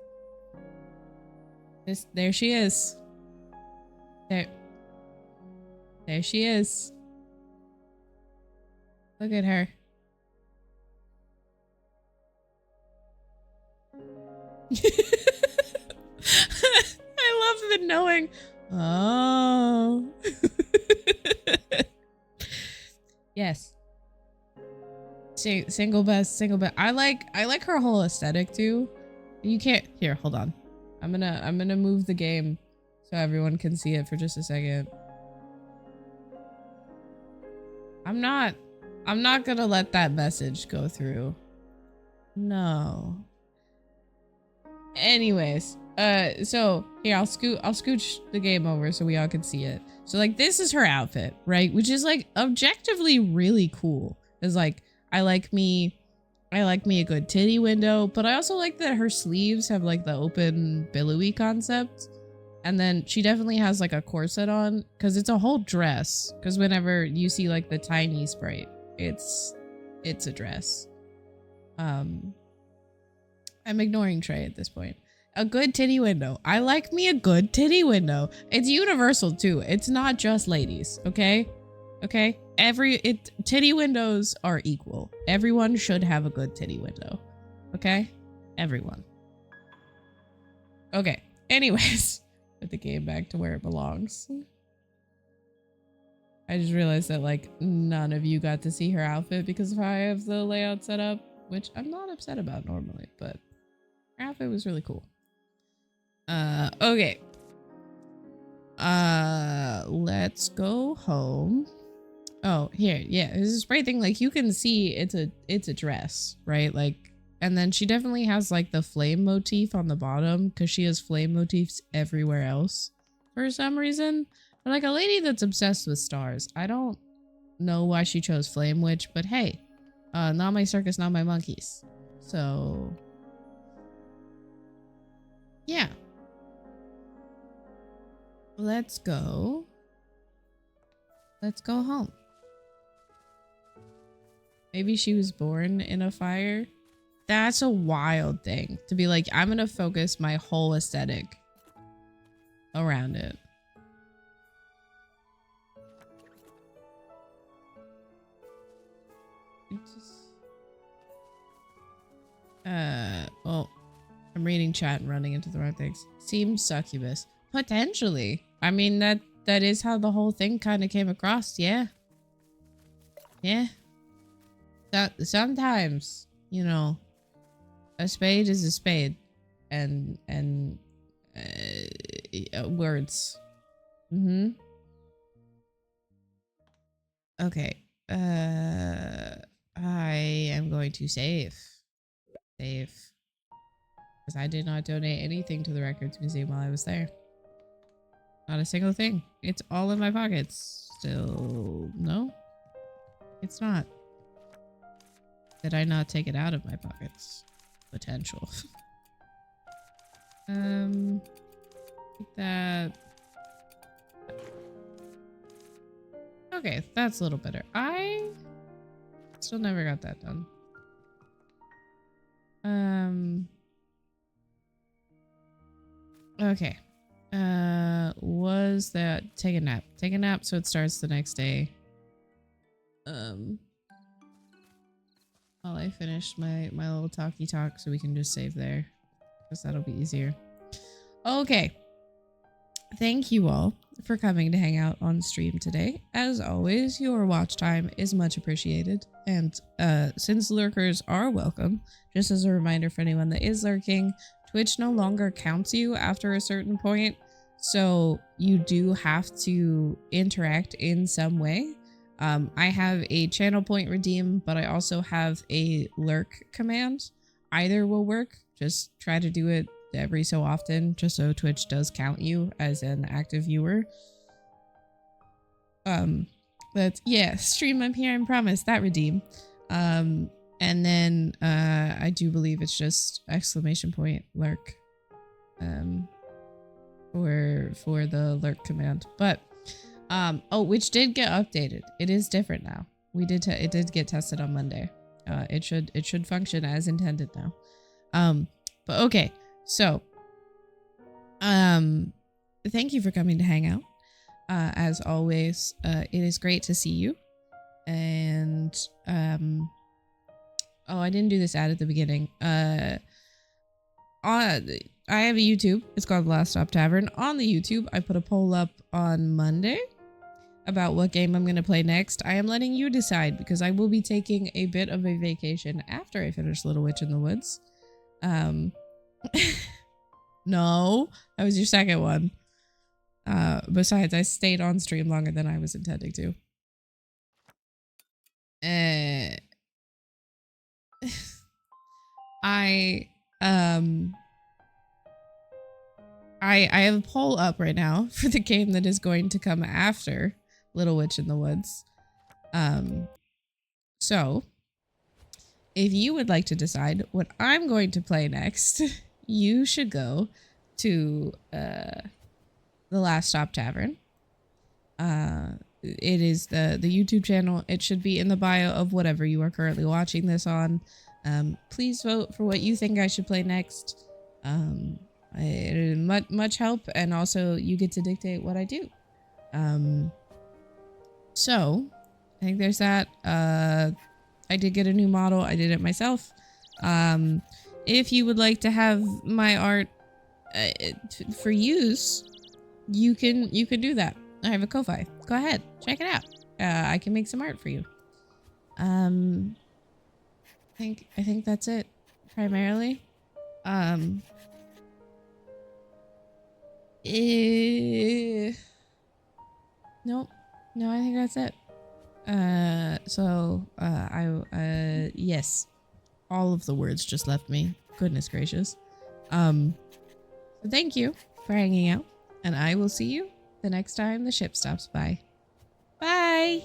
There she is. There she is. Look at her. I love the knowing. Oh. Yes. Single best. I like her whole aesthetic too. You can't. Here, hold on. I'm gonna move the game so everyone can see it for just a second. I'm not gonna let that message go through. No. Anyways, so here I'll scooch the game over so we all can see it. So like this is her outfit, right? Which is like objectively really cool. It's like I like me a good titty window, but I also like that her sleeves have like the open billowy concept. And then she definitely has like a corset on because it's a whole dress. Because whenever you see like the tiny sprite, it's a dress. I'm ignoring Trey at this point. A good titty window. I like me a good titty window. It's universal too. It's not just ladies, okay? Okay? Titty windows are equal. Everyone should have a good titty window. Okay? Everyone. Okay. Anyways, put the game back to where it belongs. I just realized that like none of you got to see her outfit because of how I have the layout set up, which I'm not upset about normally, but her outfit was really cool. Okay. Let's go home. Oh, here, yeah, there's a spray thing. Like you can see it's a dress, right? Like, and then she definitely has like the flame motif on the bottom because she has flame motifs everywhere else for some reason. But like a lady that's obsessed with stars. I don't know why she chose Flame Witch, but hey, not my circus, not my monkeys. So, yeah. Let's go home. Maybe she was born in a fire. That's a wild thing to be like, I'm gonna focus my whole aesthetic around it. Well, I'm reading chat and running into the wrong things. Seems succubus. Potentially. I mean, that is how the whole thing kind of came across. Yeah. Yeah. Sometimes, you know, a spade is a spade. And words. Mm-hmm. Okay. I am going to save. Because I did not donate anything to the Records Museum while I was there. Not a single thing. It's all in my pockets. Still, no? It's not. Did I not take it out of my pockets? Potential. Take that. Okay, that's a little better. I still never got that done. Okay. Was that take a nap? Take a nap so it starts the next day. While I finish my little talkie talk so we can just save there. Because that'll be easier. Okay. Thank you all for coming to hang out on stream today. As always, your watch time is much appreciated. And since lurkers are welcome, just as a reminder for anyone that is lurking, Twitch no longer counts you after a certain point. So you do have to interact in some way. I have a channel point redeem, but I also have a lurk command. Either will work. Just try to do it every so often, just so Twitch does count you as an active viewer. But yeah, stream up here and promise that redeem. And then I do believe it's just exclamation point lurk for the lurk command. But oh, which did get updated. It is different now. It did get tested on Monday. It should function as intended now. But okay. So, thank you for coming to hang out. As always, it is great to see you. And, oh, I didn't do this ad at the beginning. I have a YouTube. It's called The Last Stop Tavern. On the YouTube, I put a poll up on Monday about what game I'm going to play next. I am letting you decide because I will be taking a bit of a vacation after I finish Little Witch in the Woods. No, that was your second one. Besides, I stayed on stream longer than I was intending to. I have a poll up right now for the game that is going to come after Little Witch in the Woods. So if you would like to decide what I'm going to play next, you should go to The Last Stop Tavern. It is the YouTube channel. It should be in the bio of whatever you are currently watching this on. Please vote for what you think I should play next. Much help, and also you get to dictate what I do. So I think there's that. I did get a new model. I did it myself. If you would like to have my art for use, you can do that. I have a Ko-Fi. Go ahead, check it out. I can make some art for you. I think that's it primarily. Nope. No, I think that's it. Yes. All of the words just left me. Goodness gracious. So thank you for hanging out, and I will see you the next time the ship stops by. Bye!